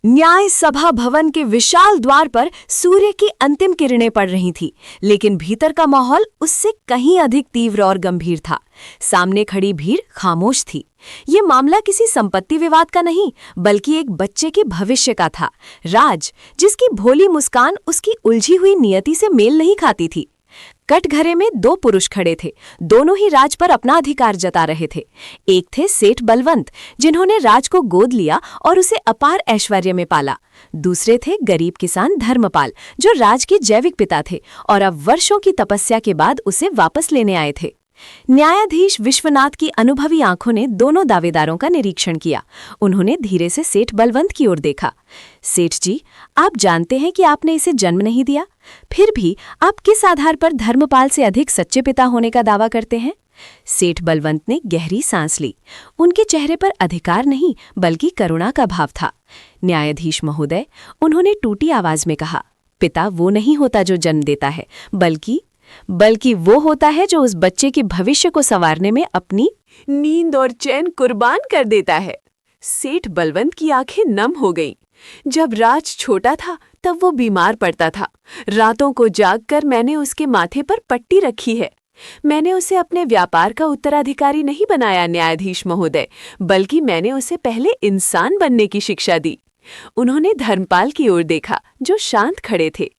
न्याय सभा भवन के विशाल द्वार पर सूर्य की अंतिम किरणें पड़ रही थी, लेकिन भीतर का माहौल उससे कहीं अधिक तीव्र और गंभीर था। सामने खड़ी भीड़ खामोश थी। ये मामला किसी संपत्ति विवाद का नहीं, बल्कि एक बच्चे के भविष्य का था। राज, जिसकी भोली मुस्कान उसकी उलझी हुई नियति से मेल नहीं खाती थी। कटघरे में दो पुरुष खड़े थे। दोनों ही राज पर अपना अधिकार जता रहे थे। एक थे सेठ बलवंत, जिन्होंने राज को गोद लिया और उसे अपार ऐश्वर्य में पाला। दूसरे थे गरीब किसान धर्मपाल, जो राज के जैविक पिता थे और अब वर्षों की तपस्या के बाद उसे वापस लेने आए थे। न्यायाधीश विश्वनाथ की अनुभवी आंखों ने दोनों दावेदारों का निरीक्षण किया। उन्होंने धीरे से सेठ बलवंत की ओर देखा। सेठ जी, आप जानते हैं कि आपने इसे जन्म नहीं दिया, फिर भी आप किस आधार पर धर्मपाल से अधिक सच्चे पिता होने का दावा करते हैं? सेठ बलवंत ने गहरी सांस ली। उनके चेहरे पर अधिकार नहीं, बल्कि करुणा का भाव था। न्यायाधीश महोदय, उन्होंने टूटी आवाज में कहा, पिता वो नहीं होता जो जन्म देता है, बल्कि वो होता है जो उस बच्चे के भविष्य को संवारने में अपनी नींद और चैन कुर्बान कर देता है। सेठ बलवंत की आंखें नम हो गईं। जब राज छोटा था तब वो बीमार पड़ता था। रातों को जागकर मैंने उसके माथे पर पट्टी रखी है। मैंने उसे अपने व्यापार का उत्तराधिकारी नहीं बनाया न्यायाधीश महोदय, बल्कि मैंने उसे पहले इंसान बनने की शिक्षा दी। उन्होंने धर्मपाल की ओर देखा, जो शांत खड़े थे।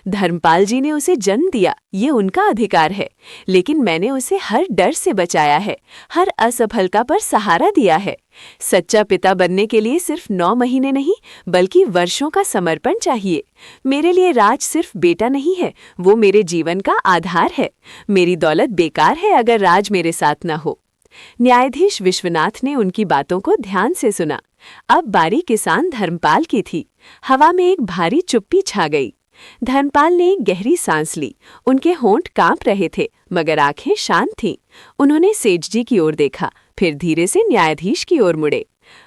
धर्मपाल जी ने उसे जन्म दिया, ये उनका अधिकार है, लेकिन मैंने उसे हर डर से बचाया है, हर असफलता पर सहारा दिया है। सच्चा पिता बनने के लिए सिर्फ 9 महीने नहीं, बल्कि वर्षों का समर्पण चाहिए। मेरे लिए राज सिर्फ बेटा नहीं है, वो मेरे जीवन का आधार है। मेरी दौलत बेकार है अगर राज मेरे साथ न हो। न्यायाधीश विश्वनाथ ने उनकी बातों को ध्यान से सुना। अब बारी किसान धर्मपाल की थी। हवा में एक भारी चुप्पी छा गई। धर्मपाल ने एक गहरी सांस ली। उनके होंठ कांप रहे थे, मगर आंखें शांत थीं। उन्होंने सेठ जी की ओर देखा, फिर धीरे से न्यायाधीश की ओर मुड़े।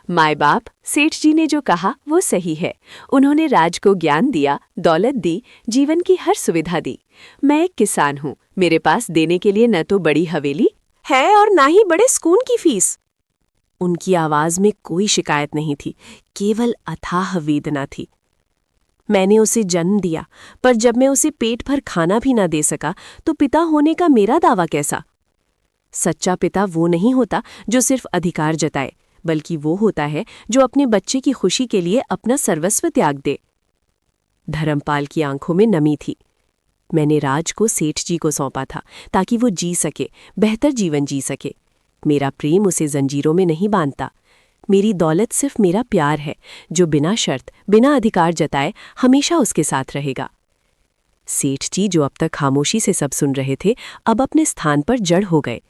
माय बाप, सेठ जी ने जो कहा वो सही है। उन्होंने राज को ज्ञान दिया, दौलत दी, जीवन की हर सुविधा दी। मैं एक किसान हूँ। मेरे पास देने के लिए न तो बड़ी हवेली है और ना ही बड़े स्कूल की फीस। उनकी आवाज में कोई शिकायत नहीं थी, केवल अथाह वेदना थी। मैंने उसे जन्म दिया, पर जब मैं उसे पेट भर खाना भी ना दे सका, तो पिता होने का मेरा दावा कैसा? सच्चा पिता वो नहीं होता जो सिर्फ अधिकार जताए, बल्कि वो होता है जो अपने बच्चे की खुशी के लिए अपना सर्वस्व त्याग दे। धर्मपाल की आंखों में नमी थी। मैंने राज को सेठ जी को सौंपा था, ताकि वो जी सके, बेहतर जीवन जी सके। मेरा प्रेम उसे जंजीरों में नहीं बांधता। मेरी दौलत सिर्फ मेरा प्यार है, जो बिना शर्त, बिना अधिकार जताए हमेशा उसके साथ रहेगा। सेठ जी, जो अब तक खामोशी से सब सुन रहे थे, अब अपने स्थान पर जड़ हो गए।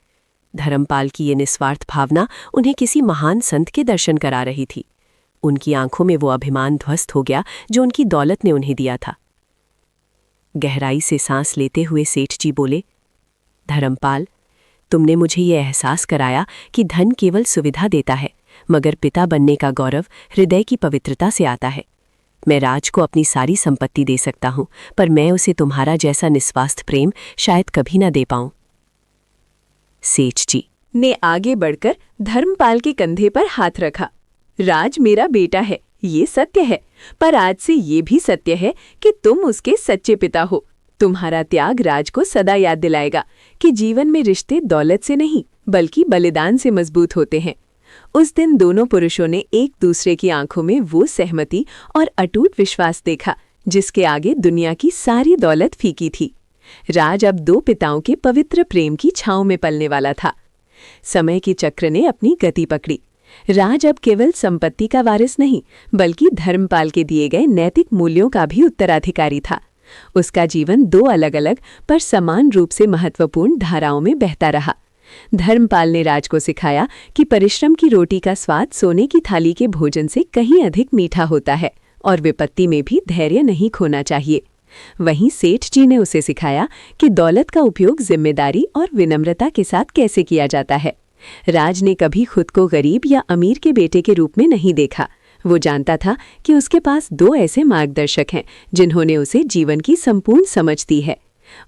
धर्मपाल की ये निस्वार्थ भावना उन्हें किसी महान संत के दर्शन करा रही थी। उनकी आंखों में वो अभिमान ध्वस्त हो गया जो उनकी दौलत ने उन्हें दिया था। गहराई से सांस लेते हुए सेठ जी बोले, धर्मपाल, तुमने मुझे ये एहसास कराया कि धन केवल सुविधा देता है, मगर पिता बनने का गौरव हृदय की पवित्रता से आता है। मैं राज को अपनी सारी संपत्ति दे सकता हूं, पर मैं उसे तुम्हारा जैसा निस्वार्थ प्रेम शायद कभी ना दे पाऊं। सेठ जी ने आगे बढ़कर धर्मपाल के कंधे पर हाथ रखा। राज मेरा बेटा है, ये सत्य है, पर आज से ये भी सत्य है कि तुम उसके सच्चे पिता हो। तुम्हारा त्याग राज को सदा याद दिलाएगा कि जीवन में रिश्ते दौलत से नहीं, बल्कि बलिदान से मजबूत होते हैं। उस दिन दोनों पुरुषों ने एक दूसरे की आंखों में वो सहमति और अटूट विश्वास देखा, जिसके आगे दुनिया की सारी दौलत फीकी थी। राज अब 2 पिताओं के पवित्र प्रेम की छांव में पलने वाला था। समय के चक्र ने अपनी गति पकड़ी। राज अब केवल संपत्ति का वारिस नहीं, बल्कि धर्मपाल के दिए गए नैतिक मूल्यों का भी उत्तराधिकारी था। उसका जीवन 2 अलग-अलग पर समान रूप से महत्वपूर्ण धाराओं में बहता रहा। धर्मपाल ने राज को सिखाया कि परिश्रम की रोटी का स्वाद सोने की थाली के भोजन से कहीं अधिक मीठा होता है, और विपत्ति में भी धैर्य नहीं खोना चाहिए। वहीं सेठ जी ने उसे सिखाया कि दौलत का उपयोग जिम्मेदारी और विनम्रता के साथ कैसे किया जाता है। राज ने कभी खुद को गरीब या अमीर के बेटे के रूप में नहीं देखा। वो जानता था कि उसके पास 2 ऐसे मार्गदर्शक हैं जिन्होंने उसे जीवन की संपूर्ण समझ दी है।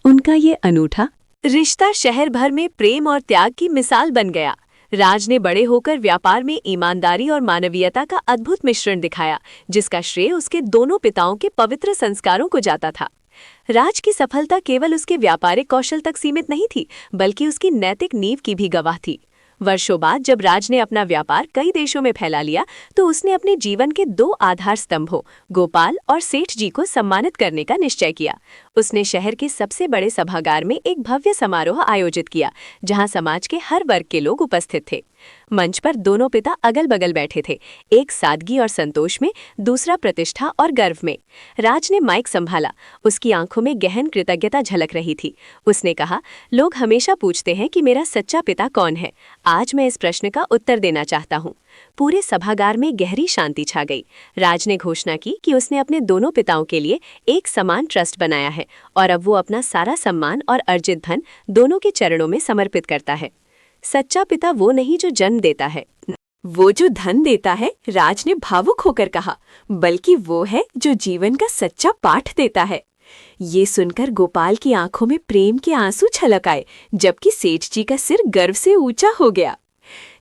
उनका ये अनूठा रिश्ता शहर भर में प्रेम और त्याग की मिसाल बन गया। राज ने बड़े होकर व्यापार में ईमानदारी और मानवीयता का अद्भुत मिश्रण दिखाया, जिसका श्रेय उसके दोनों पिताओं के पवित्र संस्कारों को जाता था। राज की सफलता केवल उसके व्यापारिक कौशल तक सीमित नहीं थी, बल्कि उसकी नैतिक नींव की भी गवाह थी। वर्षों बाद जब राज ने अपना व्यापार कई देशों में फैला लिया, तो उसने अपने जीवन के दो आधार स्तंभों, गोपाल और सेठ जी को सम्मानित करने का निश्चय किया। उसने शहर के सबसे बड़े सभागार में एक भव्य समारोह आयोजित किया, जहां समाज के हर वर्ग के लोग उपस्थित थे। मंच पर दोनों पिता अगल बगल बैठे थे, एक सादगी और संतोष में, दूसरा प्रतिष्ठा और गर्व में। राज ने माइक संभाला, उसकी आंखों में गहन कृतज्ञता झलक रही थी। उसने कहा, लोग हमेशा पूछते हैं कि मेरा सच्चा पिता कौन है। आज मैं इस प्रश्न का उत्तर देना चाहता हूँ। पूरे सभागार में गहरी शांति छा गई। राज ने घोषणा की कि उसने अपने दोनों पिताओं के लिए एक समान ट्रस्ट बनाया है और अब वो अपना सारा सम्मान और अर्जित धन दोनों के चरणों में समर्पित करता है। सच्चा पिता वो नहीं जो जन्म देता है, वो जो धन देता है, राज ने भावुक होकर कहा, बल्कि वो है जो जीवन का सच्चा पाठ देता है। ये सुनकर गोपाल की आंखों में प्रेम के आंसू छलक आए, जबकि सेठ जी का सिर गर्व से ऊंचा हो गया।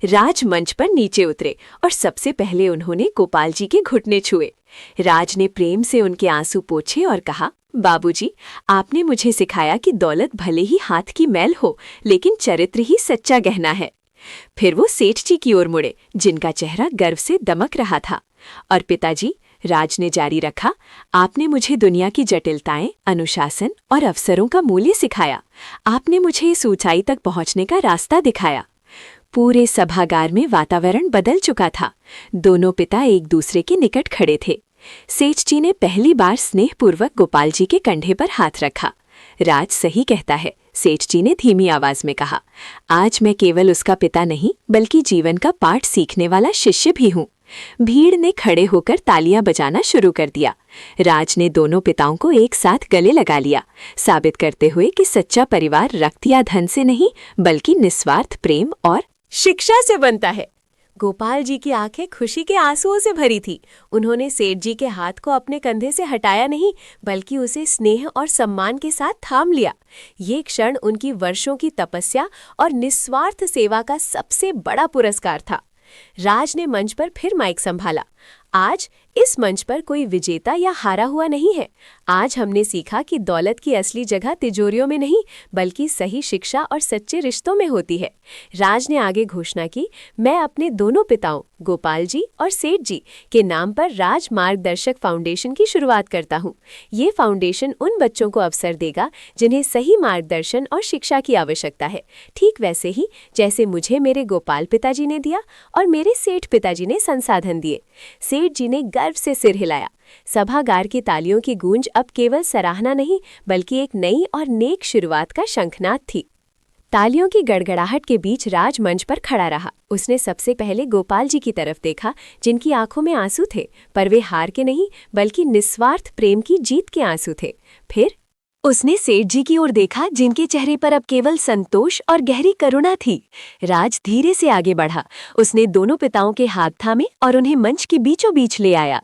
राज मंच पर नीचे उतरे और सबसे पहले उन्होंने गोपाल जी के घुटने छुए। राज ने प्रेम से उनके आंसू पोंछे और कहा, बाबूजी, आपने मुझे सिखाया कि दौलत भले ही हाथ की मैल हो, लेकिन चरित्र ही सच्चा गहना है। फिर वो सेठ जी की ओर मुड़े, जिनका चेहरा गर्व से दमक रहा था। और पिताजी, राज ने जारी रखा, आपने मुझे दुनिया की जटिलताएं, अनुशासन और अवसरों का मूल्य सिखाया। आपने मुझे इस ऊंचाई तक पहुंचने का रास्ता दिखाया। पूरे सभागार में वातावरण बदल चुका था। दोनों पिता एक दूसरे के निकट खड़े थे। सेठ जी ने पहली बार स्नेहपूर्वक गोपाल जी के कंधे पर हाथ रखा। राज सही कहता है, सेठ जी ने धीमी आवाज में कहा। आज मैं केवल उसका पिता नहीं, बल्कि जीवन का पाठ सीखने वाला शिष्य भी हूँ। भीड़ ने खड़े होकर तालियां बजाना शुरू कर दिया। राज ने दोनों पिताओं को एक साथ गले लगा लिया, साबित करते हुए कि सच्चा परिवार रक्त या धन से नहीं, बल्कि निस्वार्थ प्रेम और शिक्षा से बनता है। गोपाल जी की आंखें खुशी के आंसुओं से भरी थी। उन्होंने सेठ जी के हाथ को अपने कंधे से हटाया नहीं, बल्कि उसे स्नेह और सम्मान के साथ थाम लिया। ये क्षण उनकी वर्षों की तपस्या और निस्वार्थ सेवा का सबसे बड़ा पुरस्कार था। राज ने मंच पर फिर माइक संभाला। आज इस मंच पर कोई विजेता या हारा हुआ नहीं है। आज हमने सीखा कि दौलत की असली जगह तिजोरियों में नहीं, बल्कि सही शिक्षा और सच्चे रिश्तों में होती है। राज ने आगे घोषणा की, मैं अपने दोनों पिताओं गोपाल जी और सेठ जी के नाम पर राज मार्गदर्शक फाउंडेशन की शुरुआत करता हूँ। ये फाउंडेशन उन बच्चों को अवसर देगा जिन्हें सही मार्गदर्शन और शिक्षा की आवश्यकता है, ठीक वैसे ही जैसे मुझे मेरे गोपाल पिताजी ने दिया और मेरे सेठ पिताजी ने संसाधन दिए। सेठ जी ने गर्व से सिर हिलाया। सभागार की तालियों की गूंज अब केवल सराहना नहीं, बल्कि एक नई और नेक शुरुआत का शंखनाद थी। तालियों की गड़गड़ाहट के बीच राज मंच पर खड़ा रहा। उसने सबसे पहले गोपाल जी की तरफ देखा, जिनकी आंखों में आंसू थे, पर वे हार के नहीं, बल्कि निस्वार्थ प्रेम की जीत के आंसू थे। फिर उसने सेठ जी की ओर देखा, जिनके चेहरे पर अब केवल संतोष और गहरी करुणा थी। राज धीरे से आगे बढ़ा। उसने दोनों पिताओं के हाथ थामे और उन्हें मंच के बीचों बीच ले आया।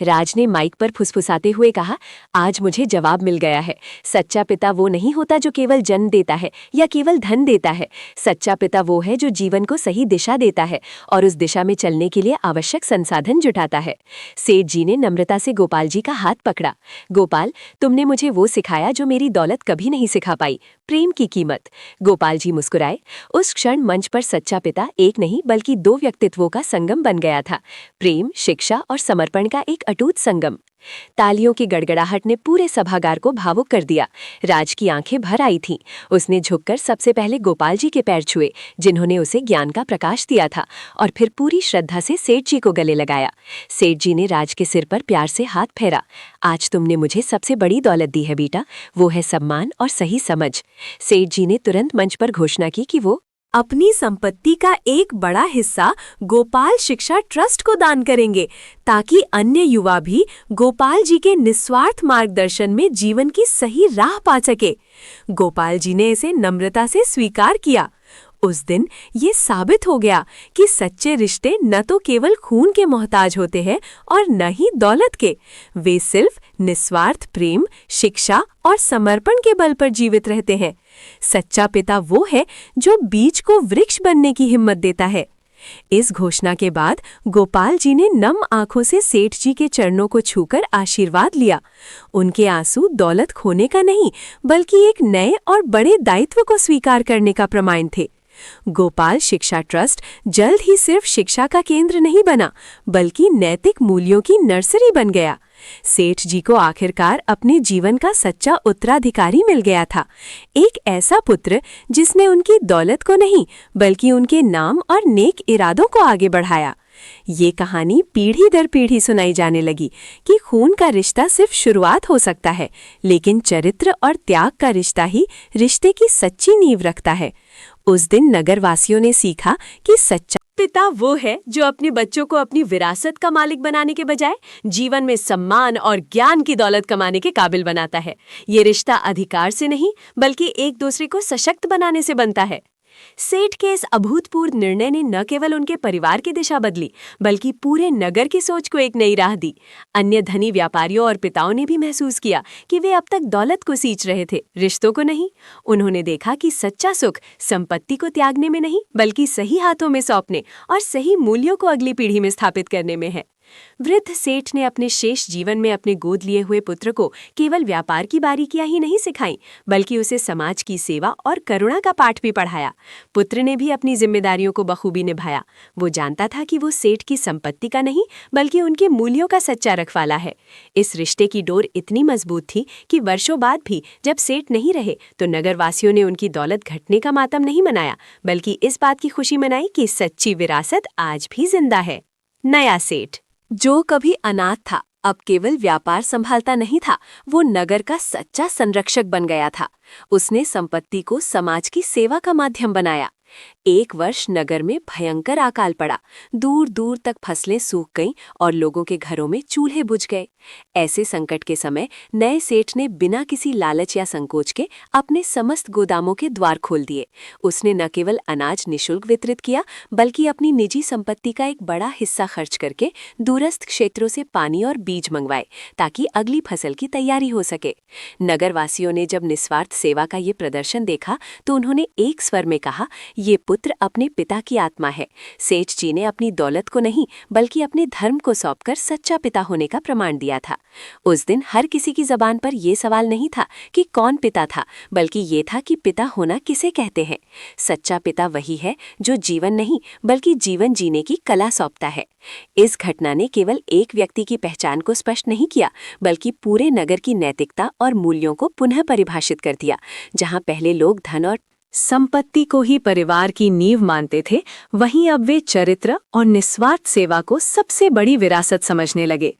राज ने माइक पर फुसफुसाते हुए कहा, आज मुझे जवाब मिल गया है। सच्चा पिता वो नहीं होता जो केवल जन्म देता है या केवल धन देता है। सच्चा पिता वो है जो जीवन को सही दिशा देता है और उस दिशा में चलने के लिए आवश्यक संसाधन जुटाता है। सेठ जी ने नम्रता से गोपाल जी का हाथ पकड़ा। गोपाल, तुमने मुझे वो सिखाया जो मेरी दौलत कभी नहीं सिखा पाई, प्रेम की कीमत। गोपाल जी मुस्कुराए। उस क्षण मंच पर सच्चा पिता एक नहीं, बल्कि दो व्यक्तित्वों का संगम बन गया था, प्रेम, शिक्षा और समर्पण का एक अटूट संगम। तालियों की गड़गड़ाहट ने पूरे सभागार को भावुक कर दिया। राज की आंखें भर आई थीं। उसने झुककर सबसे पहले गोपाल जी के पैर छुए, जिन्होंने उसे ज्ञान का प्रकाश दिया था, और फिर पूरी श्रद्धा से सेठ जी को गले लगाया। सेठ जी ने राज के सिर पर प्यार से हाथ फेरा। आज तुमने मुझे सबसे बड़ी दौलत दी है बेटा, वो है सम्मान और सही समझ। सेठ जी ने तुरंत मंच पर घोषणा की कि वो अपनी संपत्ति का एक बड़ा हिस्सा गोपाल शिक्षा ट्रस्ट को दान करेंगे, ताकि अन्य युवा भी गोपाल जी के निस्वार्थ मार्गदर्शन में जीवन की सही राह पा सके। गोपाल जी ने इसे नम्रता से स्वीकार किया। उस दिन ये साबित हो गया कि सच्चे रिश्ते न तो केवल खून के मोहताज होते हैं और न ही दौलत के। वे सिर्फ निस्वार्थ प्रेम, शिक्षा और समर्पण के बल पर जीवित रहते हैं। सच्चा पिता वो है जो बीज को वृक्ष बनने की हिम्मत देता है। इस घोषणा के बाद गोपाल जी ने नम आंखों से सेठ जी के चरणों को छूकर आशीर्वाद लिया। उनके आंसू दौलत खोने का नहीं, बल्कि एक नए और बड़े दायित्व को स्वीकार करने का प्रमाण थे। गोपाल शिक्षा ट्रस्ट जल्द ही सिर्फ शिक्षा का केंद्र नहीं बना, बल्कि नैतिक मूल्यों की नर्सरी बन गया। सेठ जी को आखिरकार अपने जीवन का सच्चा उत्तराधिकारी मिल गया था, एक ऐसा पुत्र जिसने उनकी दौलत को नहीं बल्कि उनके नाम और नेक इरादों को आगे बढ़ाया। ये कहानी पीढ़ी दर पीढ़ी सुनाई जाने लगी कि खून का रिश्ता सिर्फ शुरुआत हो सकता है, लेकिन चरित्र और त्याग का रिश्ता ही रिश्ते की सच्ची नींव रखता है। उस दिन नगरवासियों ने सीखा कि सच्चा पिता वो है जो अपने बच्चों को अपनी विरासत का मालिक बनाने के बजाय जीवन में सम्मान और ज्ञान की दौलत कमाने के काबिल बनाता है। ये रिश्ता अधिकार से नहीं बल्कि एक दूसरे को सशक्त बनाने से बनता है। सेठ के इस अभूतपूर्व निर्णय ने न केवल उनके परिवार की दिशा बदली, बल्कि पूरे नगर की सोच को एक नई राह दी। अन्य धनी व्यापारियों और पिताओं ने भी महसूस किया कि वे अब तक दौलत को सींच रहे थे, रिश्तों को नहीं। उन्होंने देखा कि सच्चा सुख संपत्ति को त्यागने में नहीं, बल्कि सही हाथों में सौंपने और सही मूल्यों को अगली पीढ़ी में स्थापित करने में है। वृद्ध सेठ ने अपने शेष जीवन में अपने गोद लिए हुए पुत्र को केवल व्यापार की बारीकियां ही नहीं सिखाई, बल्कि उसे समाज की सेवा और करुणा का पाठ भी पढ़ाया। पुत्र ने भी अपनी जिम्मेदारियों को बखूबी निभाया। वो जानता था कि वो सेठ की संपत्ति का नहीं बल्कि उनके मूल्यों का सच्चा रखवाला है। इस रिश्ते की डोर इतनी मजबूत थी कि वर्षों बाद भी जब सेठ नहीं रहे तो नगरवासियों ने उनकी दौलत घटने का मातम नहीं मनाया, बल्कि इस बात की खुशी मनाई कि सच्ची विरासत आज भी जिंदा है। नया सेठ जो कभी अनाथ था, अब केवल व्यापार संभालता नहीं था, वो नगर का सच्चा संरक्षक बन गया था। उसने संपत्ति को समाज की सेवा का माध्यम बनाया। एक वर्ष नगर में भयंकर अकाल पड़ा। दूर दूर तक फसलें सूख गईं और लोगों के घरों में चूल्हे बुझ गए। ऐसे संकट के समय नए सेठ ने बिना किसी लालच या संकोच के अपने समस्त गोदामों के द्वार खोल दिए। उसने न केवल अनाज निःशुल्क वितरित किया, बल्कि अपनी निजी संपत्ति का एक बड़ा हिस्सा खर्च करके दूरस्थ क्षेत्रों से पानी और बीज मंगवाए, ताकि अगली फसल की तैयारी हो सके। नगरवासियों ने जब निस्वार्थ सेवा का ये प्रदर्शन देखा तो उन्होंने एक स्वर में कहा, ये पुत्र अपने पिता की आत्मा है। सेठ जी ने अपनी दौलत को नहीं बल्कि अपने धर्म को सौंपकर सच्चा पिता होने का प्रमाण दिया था। उस दिन हर किसी की जबान पर यह सवाल नहीं था कि कौन पिता था, बल्कि ये था कि पिता होना किसे कहते हैं। सच्चा पिता वही है जो जीवन नहीं बल्कि जीवन जीने की कला सौंपता है। इस घटना ने केवल एक व्यक्ति की पहचान को स्पष्ट नहीं किया, बल्कि पूरे नगर की नैतिकता और मूल्यों को पुनः परिभाषित कर दिया। जहां पहले लोग धन और संपत्ति को ही परिवार की नींव मानते थे, वहीं अब वे चरित्र और निस्वार्थ सेवा को सबसे बड़ी विरासत समझने लगे।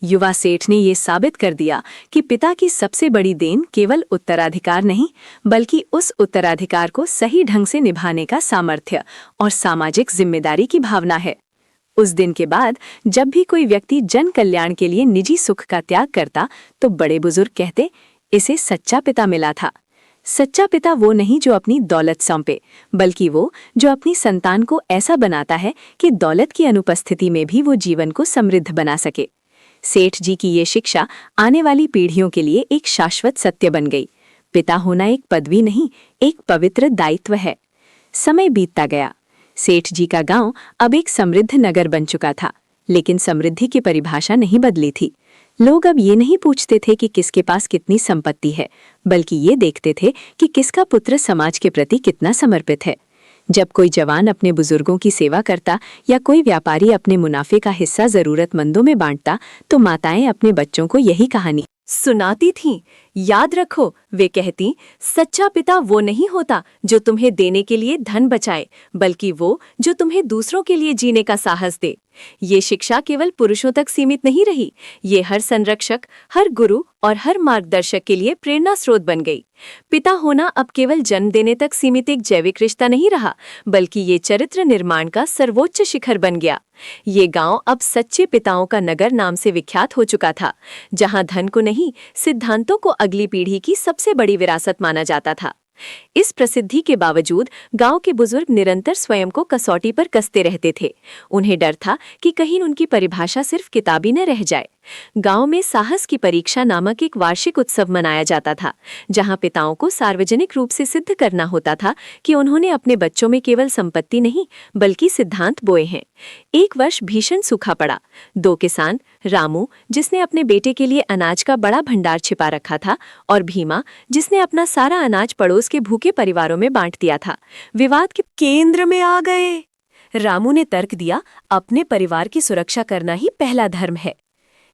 युवा सेठ ने ये साबित कर दिया कि पिता की सबसे बड़ी देन केवल उत्तराधिकार नहीं, बल्कि उस उत्तराधिकार को सही ढंग से निभाने का सामर्थ्य और सामाजिक जिम्मेदारी की भावना है। उस दिन के बाद जब भी कोई व्यक्ति जन कल्याण के लिए निजी सुख का त्याग करता, तो बड़े बुजुर्ग कहते, इसे सच्चा पिता मिला था। सच्चा पिता वो नहीं जो अपनी दौलत सौंपे, बल्कि वो जो अपनी संतान को ऐसा बनाता है कि दौलत की अनुपस्थिति में भी वो जीवन को समृद्ध बना सके। सेठ जी की ये शिक्षा आने वाली पीढ़ियों के लिए एक शाश्वत सत्य बन गई। पिता होना एक पदवी नहीं, एक पवित्र दायित्व है। समय बीतता गया। सेठ जी का गांव अब एक समृद्ध नगर बन चुका था, लेकिन समृद्धि की परिभाषा नहीं बदली थी। लोग अब ये नहीं पूछते थे कि किसके पास कितनी संपत्ति है, बल्कि ये देखते थे कि किसका पुत्र समाज के प्रति कितना समर्पित है। जब कोई जवान अपने बुजुर्गों की सेवा करता या कोई व्यापारी अपने मुनाफे का हिस्सा जरूरतमंदों में बांटता, तो माताएं अपने बच्चों को यही कहानी सुनाती थीं। याद रखो, वे कहती, सच्चा पिता वो नहीं होता जो तुम्हें देने के लिए धन बचाए, बल्कि वो जो तुम्हें दूसरों के लिए जीने का साहस दे। ये शिक्षा केवल पुरुषों तक सीमित नहीं रही, ये हर संरक्षक, हर गुरु और हर मार्गदर्शक के लिए प्रेरणा स्रोत बन गई। पिता होना अब केवल जन्म देने तक सीमित एक जैविक रिश्ता नहीं रहा, बल्कि ये चरित्र निर्माण का सर्वोच्च शिखर बन गया। ये गांव अब सच्चे पिताओं का नगर नाम से विख्यात हो चुका था, जहां धन को नहीं, सिद्धांतों को अगली पीढ़ी की सबसे बड़ी विरासत माना जाता था। इस प्रसिद्धि के बावजूद गांव के बुजुर्ग निरंतर स्वयं को कसौटी पर कसते रहते थे। उन्हें डर था कि कहीं उनकी परिभाषा सिर्फ किताबी न रह जाए। गांव में साहस की परीक्षा नामक एक वार्षिक उत्सव मनाया जाता था, जहां पिताओं को सार्वजनिक रूप से सिद्ध करना होता था कि उन्होंने अपने बच्चों में केवल संपत्ति नहीं बल्कि सिद्धांत बोए हैं। एक वर्ष भीषण सूखा पड़ा। 2 किसान, रामू जिसने अपने बेटे के लिए अनाज का बड़ा भंडार छिपा रखा था, और भीमा जिसने अपना सारा अनाज पड़ोस के भूखे परिवारों में बांट दिया था, विवाद के केंद्र में आ गए। रामू ने तर्क दिया, अपने परिवार की सुरक्षा करना ही पहला धर्म है।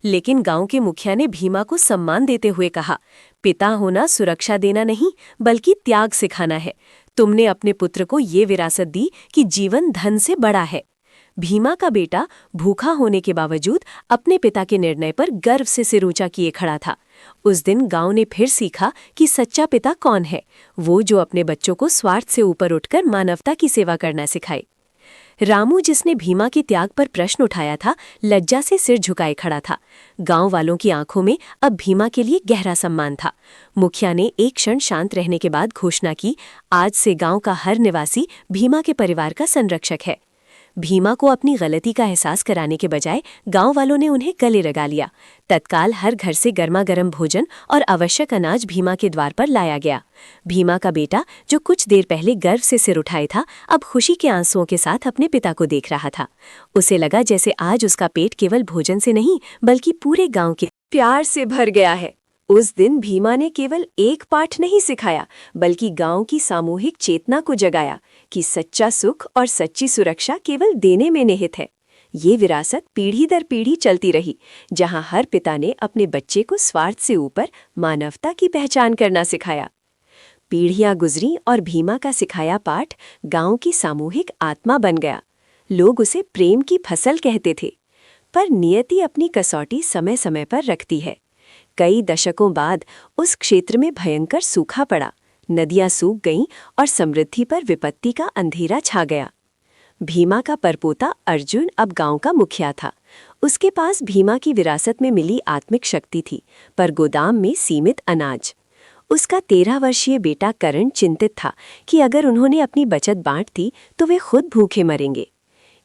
लेकिन गांव के मुखिया ने भीमा को सम्मान देते हुए कहा, पिता होना सुरक्षा देना नहीं बल्कि त्याग सिखाना है। तुमने अपने पुत्र को ये विरासत दी कि जीवन धन से बड़ा है। भीमा का बेटा भूखा होने के बावजूद अपने पिता के निर्णय पर गर्व से सिर ऊंचा किए खड़ा था। उस दिन गांव ने फिर सीखा कि सच्चा पिता कौन है, वो जो अपने बच्चों को स्वार्थ से ऊपर उठकर मानवता की सेवा करना सिखाए। रामू जिसने भीमा के त्याग पर प्रश्न उठाया था, लज्जा से सिर झुकाए खड़ा था। गांव वालों की आंखों में अब भीमा के लिए गहरा सम्मान था। मुखिया ने एक क्षण शांत रहने के बाद घोषणा की, आज से गांव का हर निवासी भीमा के परिवार का संरक्षक है। भीमा को अपनी गलती का एहसास कराने के बजाय गांव वालों ने उन्हें गले लगा लिया। तत्काल हर घर से गर्मा गर्म भोजन और आवश्यक अनाज भीमा के द्वार पर लाया गया। भीमा का बेटा, जो कुछ देर पहले गर्व से सिर उठाए था, अब खुशी के आंसुओं के साथ अपने पिता को देख रहा था। उसे लगा जैसे आज उसका पेट केवल भोजन से नहीं बल्कि पूरे गांव के प्यार से भर गया है। उस दिन भीमा ने केवल एक पाठ नहीं सिखाया बल्कि गांव की सामूहिक चेतना को जगाया कि सच्चा सुख और सच्ची सुरक्षा केवल देने में निहित है। ये विरासत पीढ़ी दर पीढ़ी चलती रही, जहां हर पिता ने अपने बच्चे को स्वार्थ से ऊपर मानवता की पहचान करना सिखाया। पीढ़ियां गुजरी और भीमा का सिखाया पाठ गांव की सामूहिक आत्मा बन गया। लोग उसे प्रेम की फसल कहते थे। पर नियति अपनी कसौटी समय समय पर रखती है। कई दशकों बाद उस क्षेत्र में भयंकर सूखा पड़ा। नदियां सूख गईं और समृद्धि पर विपत्ति का अंधेरा छा गया। भीमा का परपोता अर्जुन अब गांव का मुखिया था। उसके पास भीमा की विरासत में मिली आत्मिक शक्ति थी, पर गोदाम में सीमित अनाज। उसका 13 वर्षीय बेटा करण चिंतित था कि अगर उन्होंने अपनी बचत बांट दी तो वे खुद भूखे मरेंगे।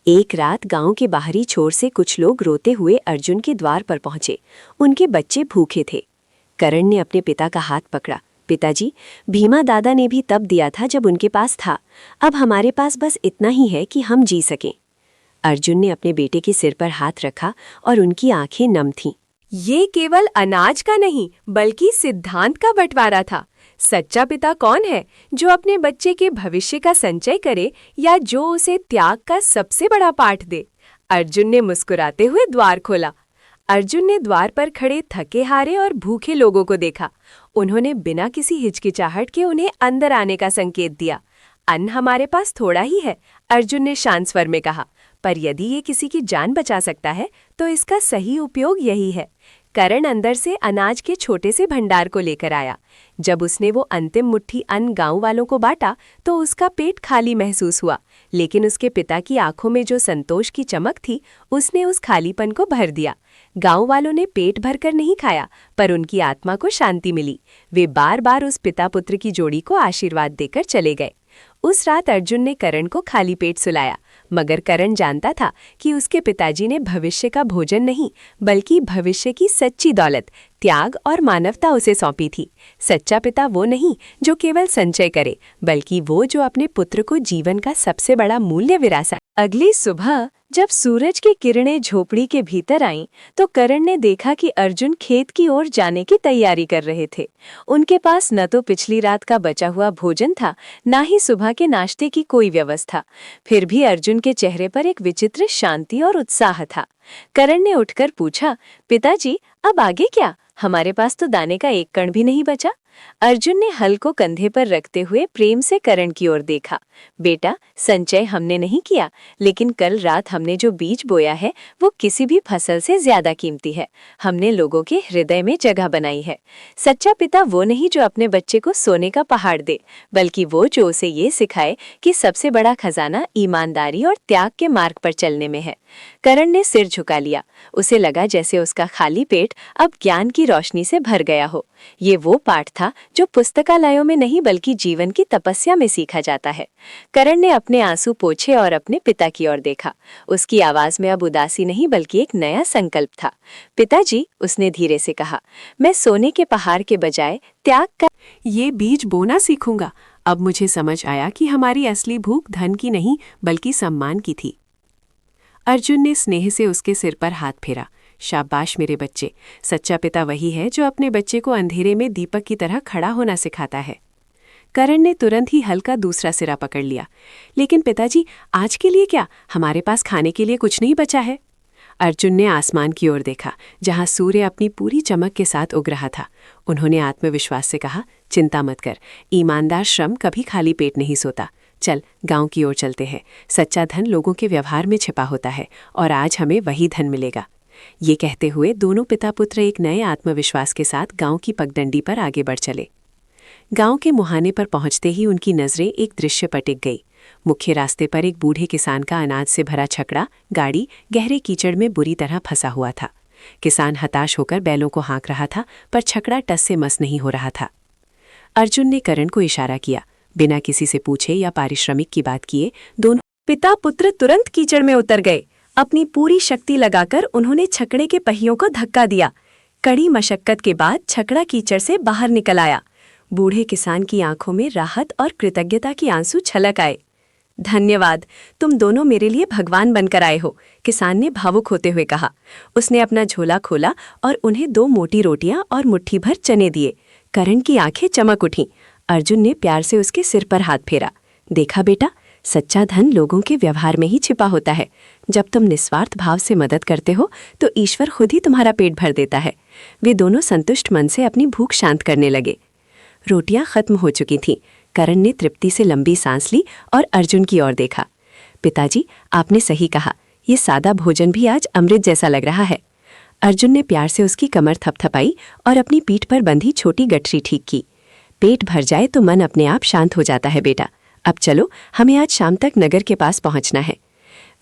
एक रात गांव के बाहरी छोर से कुछ लोग रोते हुए अर्जुन के द्वार पर पहुंचे। उनके बच्चे भूखे थे। करण ने अपने पिता का हाथ पकड़ा। पिताजी, भीमा दादा ने भी तब दिया था जब उनके पास था। अब हमारे पास बस इतना ही है कि हम जी सकें। अर्जुन ने अपने बेटे के सिर पर हाथ रखा और उनकी आंखें नम थीं। ये केवल अनाज का नहीं बल्कि सिद्धांत का बंटवारा था। सच्चा पिता कौन है, जो अपने बच्चे के भविष्य का संचय करे या जो उसे त्याग का सबसे बड़ा पाठ दे? अर्जुन ने मुस्कुराते हुए द्वार खोला। अर्जुन ने द्वार पर खड़े थके हारे और भूखे लोगों को देखा। उन्होंने बिना किसी हिचकिचाहट के उन्हें अंदर आने का संकेत दिया। अन्न हमारे पास थोड़ा ही है, अर्जुन ने शांत स्वर में कहा, पर यदि ये किसी की जान बचा सकता है तो इसका सही उपयोग यही है। करण अंदर से अनाज के छोटे से भंडार को लेकर आया। जब उसने वो अंतिम मुट्ठी अन्न गांव वालों को बांटा तो उसका पेट खाली महसूस हुआ, लेकिन उसके पिता की आंखों में जो संतोष की चमक थी, उसने उस खालीपन को भर दिया। गांव वालों ने पेट भरकर नहीं खाया, पर उनकी आत्मा को शांति मिली। वे बार बार उस पिता पुत्र की जोड़ी को आशीर्वाद देकर चले गए। उस रात अर्जुन ने करण को खाली पेट सुलाया, मगर करण जानता था कि उसके पिताजी ने भविष्य का भोजन नहीं बल्कि भविष्य की सच्ची दौलत, त्याग और मानवता उसे सौंपी थी। सच्चा पिता वो नहीं जो केवल संचय करे, बल्कि वो जो अपने पुत्र को जीवन का सबसे बड़ा मूल्य विरासत। अगली सुबह जब सूरज की किरणें झोपड़ी के भीतर आईं, तो करण ने देखा कि अर्जुन खेत की ओर जाने की तैयारी कर रहे थे। उनके पास न तो पिछली रात का बचा हुआ भोजन था, न ही सुबह के नाश्ते की कोई व्यवस्था। फिर भी अर्जुन के चेहरे पर एक विचित्र शांति और उत्साह था। करण ने उठकर पूछा, पिताजी, अब आगे क्या? हमारे पास तो दाने का एक कण भी नहीं बचा। अर्जुन ने हल को कंधे पर रखते हुए प्रेम से करण की ओर देखा। बेटा, संचय हमने नहीं किया, लेकिन कल रात हमने जो बीज बोया है वो किसी भी फसल से ज्यादा कीमती है। हमने लोगों के हृदय में जगह बनाई है। सच्चा पिता वो नहीं जो अपने बच्चे को सोने का पहाड़ दे, बल्कि वो जो उसे ये सिखाए कि सबसे बड़ा खजाना ईमानदारी और त्याग के मार्ग पर चलने में है। करण ने सिर झुका लिया। उसे लगा जैसे उसका खाली पेट अब ज्ञान की रोशनी से भर गया हो। ये वो पाठ था जो पुस्तकालयों में नहीं बल्कि जीवन की तपस्या में सीखा जाता है। करण ने अपने आंसू पोंछे और अपने पिता की ओर देखा। उसकी आवाज में अब उदासी नहीं बल्कि एक नया संकल्प था। पिताजी, उसने धीरे से कहा, मैं सोने के पहाड़ के बजाय त्याग कर ये बीज बोना सीखूंगा। अब मुझे समझ आया कि हमारी असली भूख धन की नहीं बल्कि सम्मान की थी। अर्जुन ने स्नेह से उसके सिर पर हाथ फेरा। शाबाश मेरे बच्चे, सच्चा पिता वही है जो अपने बच्चे को अंधेरे में दीपक की तरह खड़ा होना सिखाता है। करण ने तुरंत ही हल्का दूसरा सिरा पकड़ लिया। लेकिन पिताजी, आज के लिए क्या? हमारे पास खाने के लिए कुछ नहीं बचा है। अर्जुन ने आसमान की ओर देखा, जहां सूर्य अपनी पूरी चमक के साथ उग रहा था। उन्होंने आत्मविश्वास से कहा, चिंता मत कर, ईमानदार श्रम कभी खाली पेट नहीं सोता। चल, गांव की ओर चलते हैं। सच्चा धन लोगों के व्यवहार में छिपा होता है और आज हमें वही धन मिलेगा। ये कहते हुए दोनों पिता पुत्र एक नए आत्मविश्वास के साथ गांव की पगडंडी पर आगे बढ़ चले। गांव के मुहाने पर पहुंचते ही उनकी नजरें एक दृश्य पर टिक गई। मुख्य रास्ते पर एक बूढ़े किसान का अनाज से भरा छकड़ा गाड़ी गहरे कीचड़ में बुरी तरह फंसा हुआ था। किसान हताश होकर बैलों को हाँक रहा था, पर छकड़ा टस से मस नहीं हो रहा था। अर्जुन ने करण को इशारा किया। बिना किसी से पूछे या पारिश्रमिक की बात किए दोनों पिता पुत्र तुरंत कीचड़ में उतर गए। अपनी पूरी शक्ति लगाकर उन्होंने छकड़े के पहियों को धक्का दिया। कड़ी मशक्कत के बाद छकड़ा कीचड़ से बाहर निकल आया। बूढ़े किसान की आंखों में राहत और कृतज्ञता के आंसू छलक आए। धन्यवाद, तुम दोनों मेरे लिए भगवान बनकर आए हो, किसान ने भावुक होते हुए कहा। उसने अपना झोला खोला और उन्हें 2 मोटी रोटियां और मुट्ठी भर चने दिए। करण की आंखें चमक उठीं। अर्जुन ने प्यार से उसके सिर पर हाथ फेरा। देखा बेटा, सच्चा धन लोगों के व्यवहार में ही छिपा होता है। जब तुम निस्वार्थ भाव से मदद करते हो तो ईश्वर खुद ही तुम्हारा पेट भर देता है। वे दोनों संतुष्ट मन से अपनी भूख शांत करने लगे। रोटियां खत्म हो चुकी थीं। करण ने तृप्ति से लंबी सांस ली और अर्जुन की ओर देखा। पिताजी, आपने सही कहा, ये सादा भोजन भी आज अमृत जैसा लग रहा है। अर्जुन ने प्यार से उसकी कमर थपथपाई और अपनी पीठ पर बंधी छोटी गठरी ठीक की। पेट भर जाए तो मन अपने आप शांत हो जाता है बेटा। अब चलो, हमें आज शाम तक नगर के पास पहुंचना है।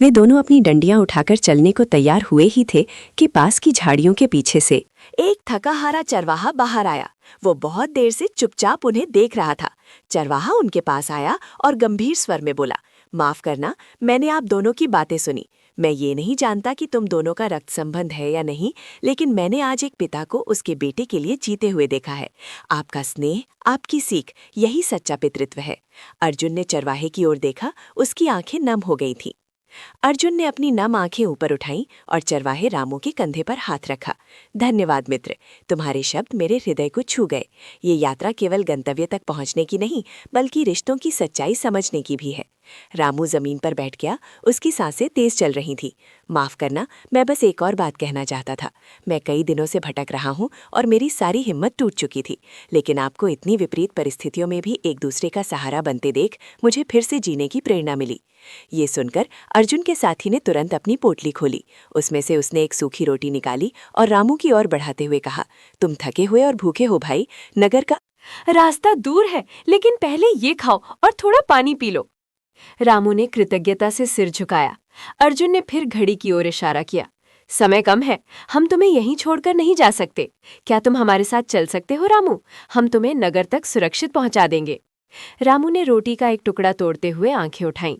वे दोनों अपनी डंडियां उठाकर चलने को तैयार हुए ही थे कि पास की झाड़ियों के पीछे से एक थकाहारा चरवाहा बाहर आया। वो बहुत देर से चुपचाप उन्हें देख रहा था। चरवाहा उनके पास आया और गंभीर स्वर में बोला, माफ करना, मैंने आप दोनों की बातें सुनी। मैं ये नहीं जानता कि तुम दोनों का रक्त संबंध है या नहीं, लेकिन मैंने आज एक पिता को उसके बेटे के लिए जीते हुए देखा है। आपका स्नेह, आपकी सीख, यही सच्चा पितृत्व है। अर्जुन ने चरवाहे की ओर देखा। उसकी आंखें नम हो गई थीं। अर्जुन ने अपनी नम आंखें ऊपर उठाईं और चरवाहे रामू के कंधे पर हाथ रखा। धन्यवाद मित्र, तुम्हारे शब्द मेरे हृदय को छू गए। ये यात्रा केवल गंतव्य तक पहुंचने की नहीं बल्कि रिश्तों की सच्चाई समझने की भी है। रामू जमीन पर बैठ गया। उसकी सांसें तेज चल रही थी। माफ करना, मैं बस एक और बात कहना चाहता था। मैं कई दिनों से भटक रहा हूँ और मेरी सारी हिम्मत टूट चुकी थी, लेकिन आपको इतनी विपरीत परिस्थितियों में भी एक दूसरे का सहारा बनते देख मुझे फिर से जीने की प्रेरणा मिली। ये सुनकर अर्जुन के साथी ने तुरंत अपनी पोटली खोली। उसमें से उसने एक सूखी रोटी निकाली और रामू की ओर बढ़ाते हुए कहा, तुम थके हुए और भूखे हो भाई, नगर का रास्ता दूर है, लेकिन पहले ये खाओ और थोड़ा पानी पी लो। रामू ने कृतज्ञता से सिर झुकाया। अर्जुन ने फिर घड़ी की ओर इशारा किया। समय कम है, हम तुम्हें यहीं छोड़कर नहीं जा सकते। क्या तुम हमारे साथ चल सकते हो रामू? हम तुम्हें नगर तक सुरक्षित पहुंचा देंगे। रामू ने रोटी का एक टुकड़ा तोड़ते हुए आंखें उठाईं।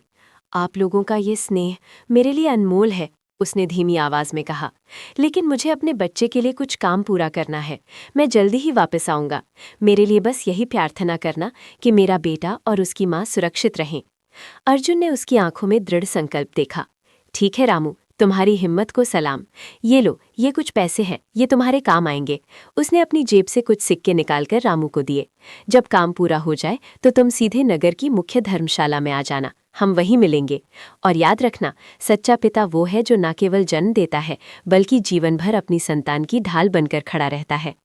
आप लोगों का ये स्नेह मेरे लिए अनमोल है, उसने धीमी आवाज में कहा। लेकिन मुझे अपने बच्चे के लिए कुछ काम पूरा करना है। मैं जल्दी ही वापस आऊंगा। मेरे लिए बस यही प्रार्थना करना कि मेरा बेटा और उसकी माँ सुरक्षित रहें। अर्जुन ने उसकी आंखों में दृढ़ संकल्प देखा। ठीक है रामू, तुम्हारी हिम्मत को सलाम। ये लो, ये कुछ पैसे हैं, ये तुम्हारे काम आएंगे। उसने अपनी जेब से कुछ सिक्के निकालकर रामू को दिए। जब काम पूरा हो जाए तो तुम सीधे नगर की मुख्य धर्मशाला में आ जाना, हम वहीं मिलेंगे। और याद रखना, सच्चा पिता वो है जो न केवल जन्म देता है बल्कि जीवन भर अपनी संतान की ढाल बनकर खड़ा रहता है।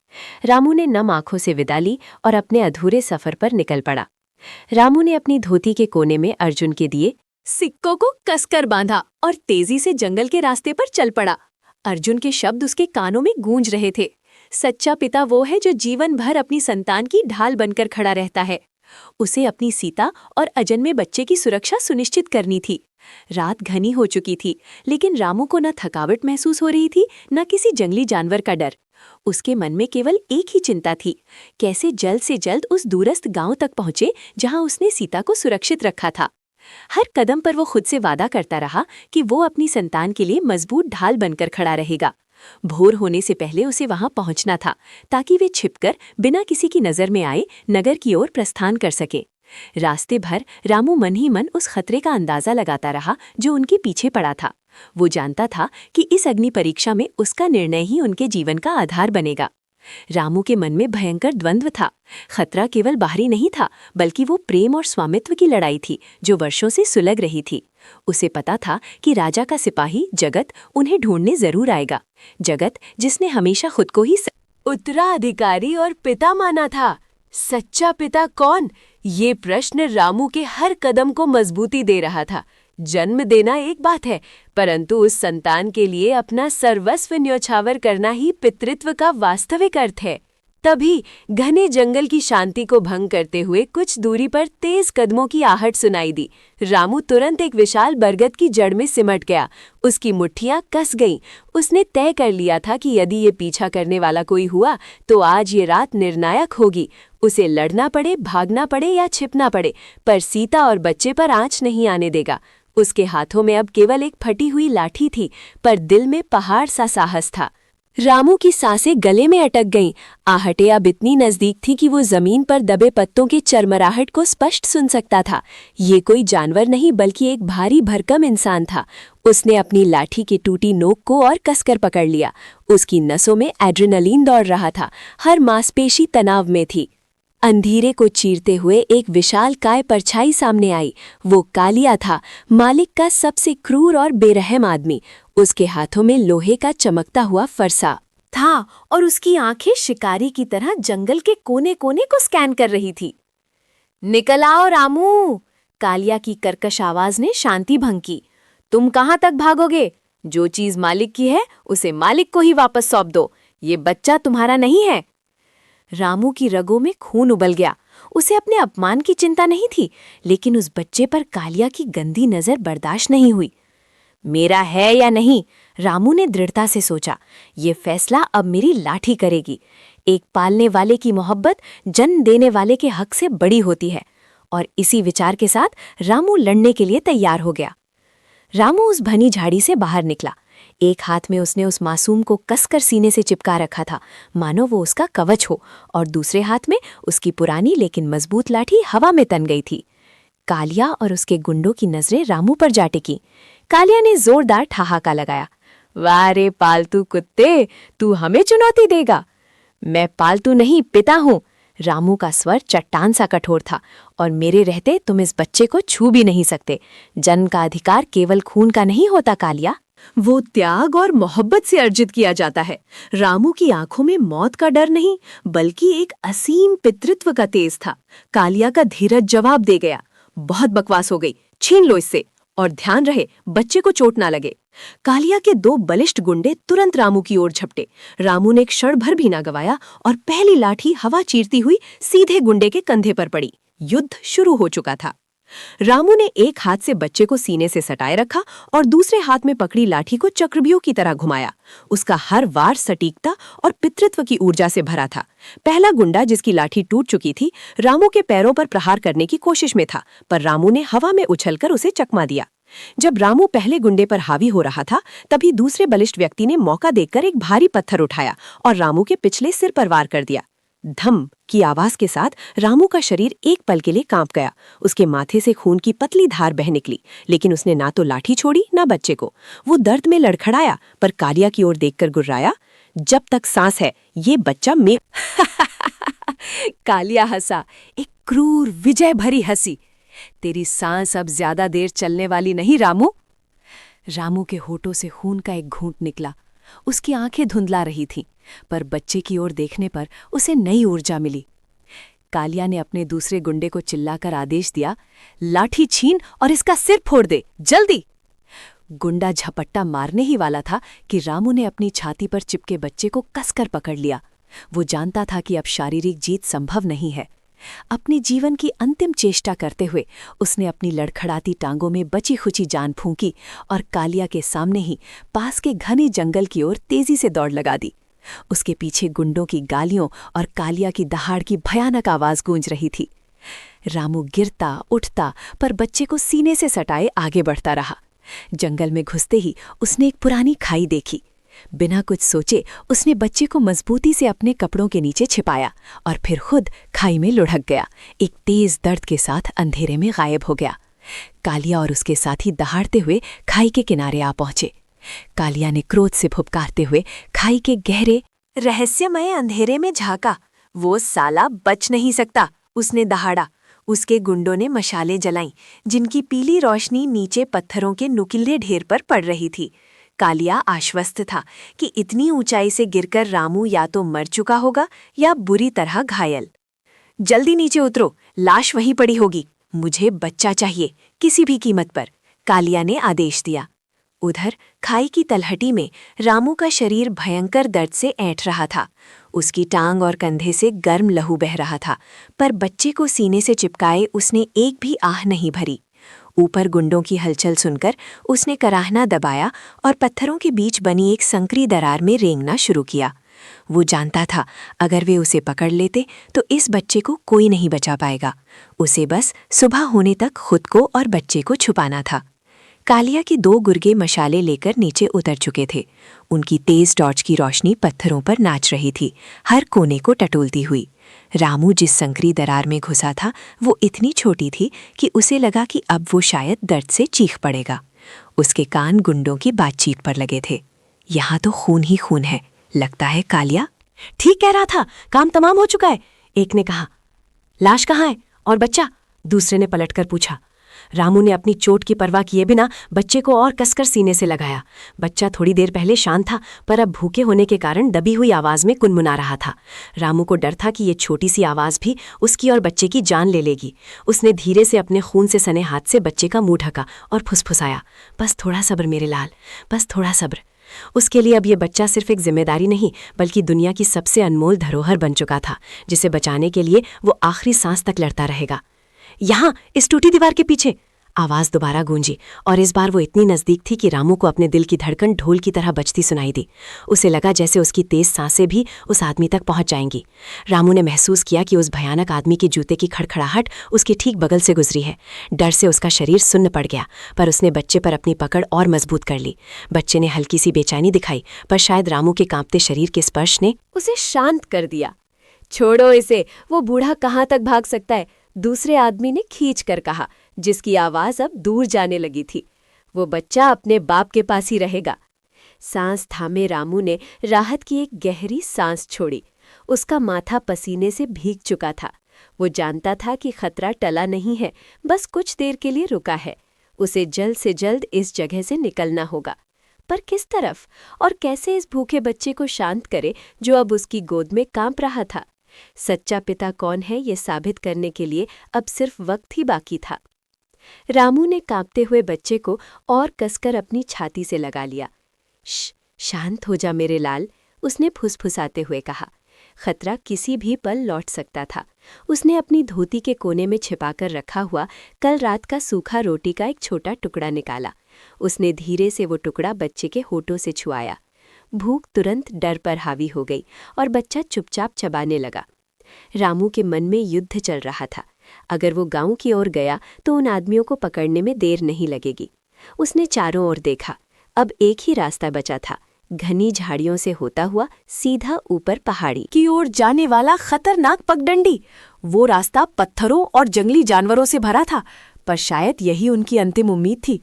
रामू ने नम आंखों से विदा ली और अपने अधूरे सफर पर निकल पड़ा। रामू ने अपनी धोती के कोने में अर्जुन के दिए सिक्कों को कसकर बांधा और तेजी से जंगल के रास्ते पर चल पड़ा। अर्जुन के शब्द उसके कानों में गूंज रहे थे। सच्चा पिता वो है जो जीवन भर अपनी संतान की ढाल बनकर खड़ा रहता है। उसे अपनी सीता और अजन्मे बच्चे की सुरक्षा सुनिश्चित करनी थी। रात घनी हो चुकी थी, लेकिन रामू को न थकावट महसूस हो रही थी न किसी जंगली जानवर का डर। उसके मन में केवल एक ही चिंता थी, कैसे जल्द से जल्द उस दूरस्थ गांव तक पहुंचे जहां उसने सीता को सुरक्षित रखा था। हर कदम पर वो खुद से वादा करता रहा कि वो अपनी संतान के लिए मजबूत ढाल बनकर खड़ा रहेगा। भोर होने से पहले उसे वहां पहुंचना था, ताकि वे छिपकर बिना किसी की नजर में आए नगर की ओर प्रस्थान कर सके। रास्ते भर रामू मन ही मन उस खतरे का अंदाजा लगाता रहा जो उनके पीछे पड़ा था। वो जानता था कि इस अग्नि परीक्षा में उसका निर्णय ही उनके जीवन का आधार बनेगा। रामू के मन में भयंकर द्वंद्व था। खतरा केवल बाहरी नहीं था, बल्कि वो प्रेम और स्वामित्व की लड़ाई थी जो वर्षों से सुलग रही थी। उसे पता था कि राजा का सिपाही जगत उन्हें ढूंढने जरूर आएगा। जगत जिसने हमेशा खुद को ही उत्तराधिकारी और पिता माना था। सच्चा पिता कौन? ये प्रश्न रामू के हर कदम को मजबूती दे रहा था। जन्म देना एक बात है, परंतु उस संतान के लिए अपना सर्वस्व न्यौछावर करना ही पितृत्व का वास्तविक अर्थ है। तभी घने जंगल की शांति को भंग करते हुए कुछ दूरी पर तेज कदमों की आहट सुनाई दी। रामू तुरंत एक विशाल बरगद की जड़ में सिमट गया। उसकी मुट्ठियां कस गईं। उसने तय कर लिया था कि यदि ये पीछा करने वाला कोई हुआ तो आज ये रात निर्णायक होगी। उसे लड़ना पड़े, भागना पड़े या छिपना पड़े, पर सीता और बच्चे पर आंच नहीं आने देगा। उसके हाथों में अब केवल एक फटी हुई लाठी थी, पर दिल में पहाड़ सा साहस था। रामू की सांसें गले में अटक गईं। आहटें अब इतनी नजदीक थी कि वो जमीन पर दबे पत्तों की चरमराहट को स्पष्ट सुन सकता था। ये कोई जानवर नहीं, बल्कि एक भारी भरकम इंसान था। उसने अपनी लाठी की टूटी नोक को और कसकर पकड़ लिया। उसकी नसों में एड्रेनलिन दौड़ रहा था, हर मांसपेशी तनाव में थी। अंधेरे को चीरते हुए एक विशाल काय परछाई सामने आई। वो कालिया था, मालिक का सबसे क्रूर और बेरहम आदमी। उसके हाथों में लोहे का चमकता हुआ फरसा था और उसकी आंखें शिकारी की तरह जंगल के कोने कोने को स्कैन कर रही थी। निकल आओ रामू, कालिया की कर्कश आवाज ने शांति भंग की। तुम कहाँ तक भागोगे? जो चीज मालिक की है उसे मालिक को ही वापस सौंप दो। ये बच्चा तुम्हारा नहीं है। रामू की रगों में खून उबल गया। उसे अपने अपमान की चिंता नहीं थी, लेकिन उस बच्चे पर कालिया की गंदी नजर बर्दाश्त नहीं हुई। मेरा है या नहीं? रामू ने दृढ़ता से सोचा। ये फैसला अब मेरी लाठी करेगी। एक पालने वाले की मोहब्बत जन्म देने वाले के हक से बड़ी होती है। और इसी विचार के साथ रामू लड़ने के लिए तैयार हो गया। रामू उस घनी झाड़ी से बाहर निकला। एक हाथ में उसने उस मासूम को कसकर सीने से चिपका रखा था, मानो वो उसका कवच हो, और दूसरे हाथ में उसकी पुरानी लेकिन मजबूत लाठी हवा में तन गई थी। कालिया और उसके गुंडों की नजरें रामू पर जा टिकीं। कालिया ने जोरदार ठहाका लगाया। वाह रे पालतू कुत्ते, तू हमें चुनौती देगा? मैं पालतू नहीं, पिता हूँ। रामू का स्वर चट्टान सा कठोर था। और मेरे रहते तुम इस बच्चे को छू भी नहीं सकते। जन्म का अधिकार केवल खून का नहीं होता कालिया, वो त्याग और मोहब्बत से अर्जित किया जाता है। रामू की आंखों में मौत का डर नहीं, बल्कि एक असीम पितृत्व का तेज था। कालिया का धीरज जवाब दे गया। बहुत बकवास हो गई, छीन लो इससे, और ध्यान रहे बच्चे को चोट ना लगे। कालिया के दो बलिष्ठ गुंडे तुरंत रामू की ओर झपटे। रामू ने क्षण भर भी ना गवाया और पहली लाठी हवा चीरती हुई सीधे गुंडे के कंधे पर पड़ी। युद्ध शुरू हो चुका था। रामू ने एक हाथ से बच्चे को सीने से सटाए रखा और दूसरे हाथ में पकड़ी लाठी को चक्रव्यूह की तरह घुमाया। उसका हर वार सटीकता और पितृत्व की ऊर्जा से भरा था। पहला गुंडा, जिसकी लाठी टूट चुकी थी, रामू के पैरों पर प्रहार करने की कोशिश में था, पर रामू ने हवा में उछलकर उसे चकमा दिया। जब रामू पहले गुंडे पर हावी हो रहा था, तभी दूसरे बलिष्ठ व्यक्ति ने मौका देखकर एक भारी पत्थर उठाया और रामू के पिछले सिर पर वार कर दिया। धम की आवाज के साथ रामू का शरीर एक पल के लिए कांप गया। उसके माथे से खून की पतली धार बह निकली, लेकिन उसने ना तो लाठी छोड़ी ना बच्चे को। वो दर्द में लड़खड़ाया, पर कालिया की ओर देखकर गुर्राया। जब तक सांस है ये बच्चा में कालिया हंसा, एक क्रूर विजय भरी हंसी। तेरी सांस अब ज्यादा देर चलने वाली नहीं रामू। रामू के होठों से खून का एक घूंट निकला। उसकी आंखें धुंधला रही थीं, पर बच्चे की ओर देखने पर उसे नई ऊर्जा मिली। कालिया ने अपने दूसरे गुंडे को चिल्लाकर आदेश दिया, लाठी छीन और इसका सिर फोड़ दे, जल्दी। गुंडा झपट्टा मारने ही वाला था कि रामू ने अपनी छाती पर चिपके बच्चे को कसकर पकड़ लिया। वो जानता था कि अब शारीरिक जीत संभव नहीं है। अपने जीवन की अंतिम चेष्टा करते हुए उसने अपनी लड़खड़ाती टांगों में बची खुची जान फूंकी और कालिया के सामने ही पास के घने जंगल की ओर तेजी से दौड़ लगा दी। उसके पीछे गुंडों की गालियों और कालिया की दहाड़ की भयानक आवाज गूंज रही थी। रामू गिरता उठता पर बच्चे को सीने से सटाए आगे बढ़ता रहा। जंगल में घुसते ही उसने एक पुरानी खाई देखी। बिना कुछ सोचे उसने बच्चे को मजबूती से अपने कपड़ों के नीचे छिपाया और फिर खुद खाई में लुढ़क गया। एक तेज दर्द के साथ अंधेरे में गायब हो गया। कालिया और उसके साथी दहाड़ते हुए खाई के किनारे आ पहुंचे। कालिया ने क्रोध से फुफकारते हुए खाई के गहरे रहस्यमय अंधेरे में झांका। वो साला बच नहीं सकता, उसने दहाड़ा। उसके गुंडों ने मशालें जलाईं, जिनकी पीली रोशनी नीचे पत्थरों के नुकीले ढेर पर पड़ रही थी। कालिया आश्वस्त था कि इतनी ऊंचाई से गिरकर रामू या तो मर चुका होगा या बुरी तरह घायल। जल्दी नीचे उतरो, लाश वहीं पड़ी होगी। मुझे बच्चा चाहिए, किसी भी कीमत पर, कालिया ने आदेश दिया। उधर खाई की तलहटी में रामू का शरीर भयंकर दर्द से ऐंठ रहा था। उसकी टांग और कंधे से गर्म लहू बह रहा था, पर बच्चे को सीने से चिपकाए उसने एक भी आह नहीं भरी। ऊपर गुंडों की हलचल सुनकर उसने कराहना दबाया और पत्थरों के बीच बनी एक संकरी दरार में रेंगना शुरू किया। वो जानता था अगर वे उसे पकड़ लेते तो इस बच्चे को कोई नहीं बचा पाएगा। उसे बस सुबह होने तक खुद को और बच्चे को छुपाना था। कालिया के 2 गुर्गे मशाले लेकर नीचे उतर चुके थे। उनकी तेज टॉर्च की रोशनी पत्थरों पर नाच रही थी, हर कोने को टटोलती हुई। रामू जिस संकरी दरार में घुसा था वो इतनी छोटी थी कि उसे लगा कि अब वो शायद दर्द से चीख पड़ेगा। उसके कान गुंडों की बातचीत पर लगे थे। यहाँ तो खून ही खून है, लगता है कालिया ठीक कह रहा था, काम तमाम हो चुका है, एक ने कहा। लाश कहाँ है और बच्चा? दूसरे ने पलटकर पूछा। रामू ने अपनी चोट की परवाह किए बिना बच्चे को और कसकर सीने से लगाया। बच्चा थोड़ी देर पहले शांत था, पर अब भूखे होने के कारण दबी हुई आवाज में कुनमुना रहा था। रामू को डर था कि ये छोटी सी आवाज भी उसकी और बच्चे की जान ले लेगी। उसने धीरे से अपने खून से सने हाथ से बच्चे का मुंह ढका और फुसफुसाया, बस थोड़ा सब्र मेरे लाल, बस थोड़ा सब्र। उसके लिए अब ये बच्चा सिर्फ एक जिम्मेदारी नहीं बल्कि दुनिया की सबसे अनमोल धरोहर बन चुका था, जिसे बचाने के लिए वो आखिरी सांस तक लड़ता रहेगा। यहाँ इस टूटी दीवार के पीछे, आवाज दोबारा गूंजी और इस बार वो इतनी नजदीक थी कि रामू को अपने दिल की धड़कन ढोल की तरह बजती सुनाई दी। उसे लगा जैसे उसकी तेज सांसें भी उस आदमी तक पहुंच जाएंगी। रामू ने महसूस किया कि उस भयानक आदमी के जूते की खड़खड़ाहट उसके ठीक बगल से गुजरी है। डर से उसका शरीर सुन्न पड़ गया, पर उसने बच्चे पर अपनी पकड़ और मजबूत कर ली। बच्चे ने हल्की सी बेचैनी दिखाई, पर शायद रामू के कांपते शरीर के स्पर्श ने उसे शांत कर दिया। छोड़ो इसे, वो बूढ़ा कहाँ तक भाग सकता है, दूसरे आदमी ने खींच कर कहा, जिसकी आवाज अब दूर जाने लगी थी। वो बच्चा अपने बाप के पास ही रहेगा। सांस थामे रामू ने राहत की एक गहरी सांस छोड़ी। उसका माथा पसीने से भीग चुका था। वो जानता था कि खतरा टला नहीं है, बस कुछ देर के लिए रुका है। उसे जल्द से जल्द इस जगह से निकलना होगा, पर किस तरफ और कैसे इस भूखे बच्चे को शांत करे जो अब उसकी गोद में कांप रहा था। सच्चा पिता कौन है ये साबित करने के लिए अब सिर्फ वक्त ही बाकी था। रामू ने कांपते हुए बच्चे को और कसकर अपनी छाती से लगा लिया। शांत हो जा मेरे लाल, उसने फुसफुसाते हुए कहा। खतरा किसी भी पल लौट सकता था। उसने अपनी धोती के कोने में छिपाकर रखा हुआ कल रात का सूखा रोटी का एक छोटा टुकड़ा निकाला। उसने धीरे से वो टुकड़ा बच्चे के होठों से छुआया। भूख तुरंत डर पर हावी हो गई और बच्चा चुपचाप चबाने लगा। रामू के मन में युद्ध चल रहा था। अगर वो गांव की ओर गया तो उन आदमियों को पकड़ने में देर नहीं लगेगी। उसने चारों ओर देखा। अब एक ही रास्ता बचा था, घनी झाड़ियों से होता हुआ सीधा ऊपर पहाड़ी की ओर जाने वाला खतरनाक पगडंडी। वो रास्ता पत्थरों और जंगली जानवरों से भरा था, पर शायद यही उनकी अंतिम उम्मीद थी।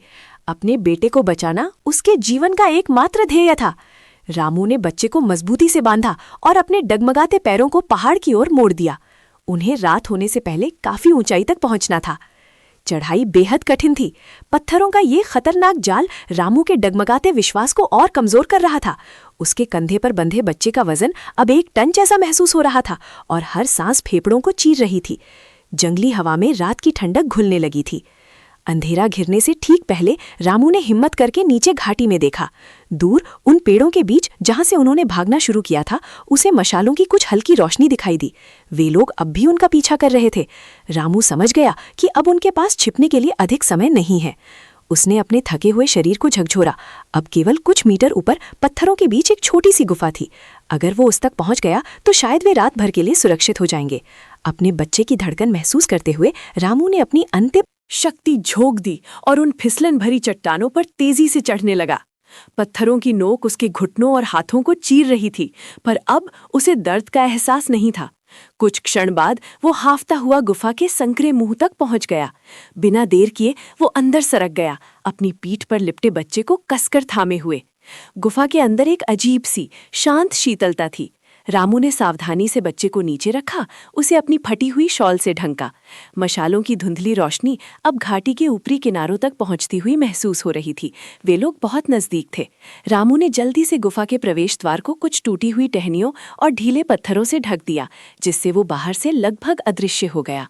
अपने बेटे को बचाना उसके जीवन का एकमात्र ध्येय था। रामू ने बच्चे को मजबूती से बांधा और अपने डगमगाते पैरों को पहाड़ की ओर मोड़ दिया। उन्हें रात होने से पहले काफी ऊंचाई तक पहुंचना था। चढ़ाई बेहद कठिन थी। पत्थरों का ये खतरनाक जाल रामू के डगमगाते विश्वास को और कमजोर कर रहा था। उसके कंधे पर बंधे बच्चे का वजन अब 1 टन जैसा महसूस हो रहा था और हर सांस फेफड़ों को चीर रही थी। जंगली हवा में रात की ठंडक घुलने लगी थी। अंधेरा घिरने से ठीक पहले रामू ने हिम्मत करके नीचे घाटी में देखा। दूर उन पेड़ों के बीच जहां से उन्होंने भागना शुरू किया था, उसे मशालों की कुछ हल्की रोशनी दिखाई दी। वे लोग अब भी उनका पीछा कर रहे थे। रामू समझ गया कि अब उनके पास छिपने के लिए अधिक समय नहीं है। उसने अपने थके हुए शरीर को झकझोरा। अब केवल कुछ मीटर ऊपर पत्थरों के बीच एक छोटी सी गुफा थी। अगर वो उस तक पहुंच गया तो शायद वे रात भर के लिए सुरक्षित हो जाएंगे। अपने बच्चे की धड़कन महसूस करते हुए रामू ने अपनी अंतिम शक्ति झोंक दी और उन फिसलन भरी चट्टानों पर तेजी से चढ़ने लगा। पत्थरों की नोक उसके घुटनों और हाथों को चीर रही थी, पर अब उसे दर्द का एहसास नहीं था। कुछ क्षण बाद वो हाफता हुआ गुफा के संकरे मुंह तक पहुंच गया। बिना देर किए वो अंदर सरक गया, अपनी पीठ पर लिपटे बच्चे को कसकर थामे हुए। गुफा के अंदर एक अजीब सी शांत शीतलता थी। रामू ने सावधानी से बच्चे को नीचे रखा, उसे अपनी फटी हुई शॉल से ढंका। मशालों की धुंधली रोशनी अब घाटी के ऊपरी किनारों तक पहुंचती हुई महसूस हो रही थी। वे लोग बहुत नजदीक थे। रामू ने जल्दी से गुफा के प्रवेश द्वार को कुछ टूटी हुई टहनियों और ढीले पत्थरों से ढक दिया, जिससे वो बाहर से लगभग अदृश्य हो गया।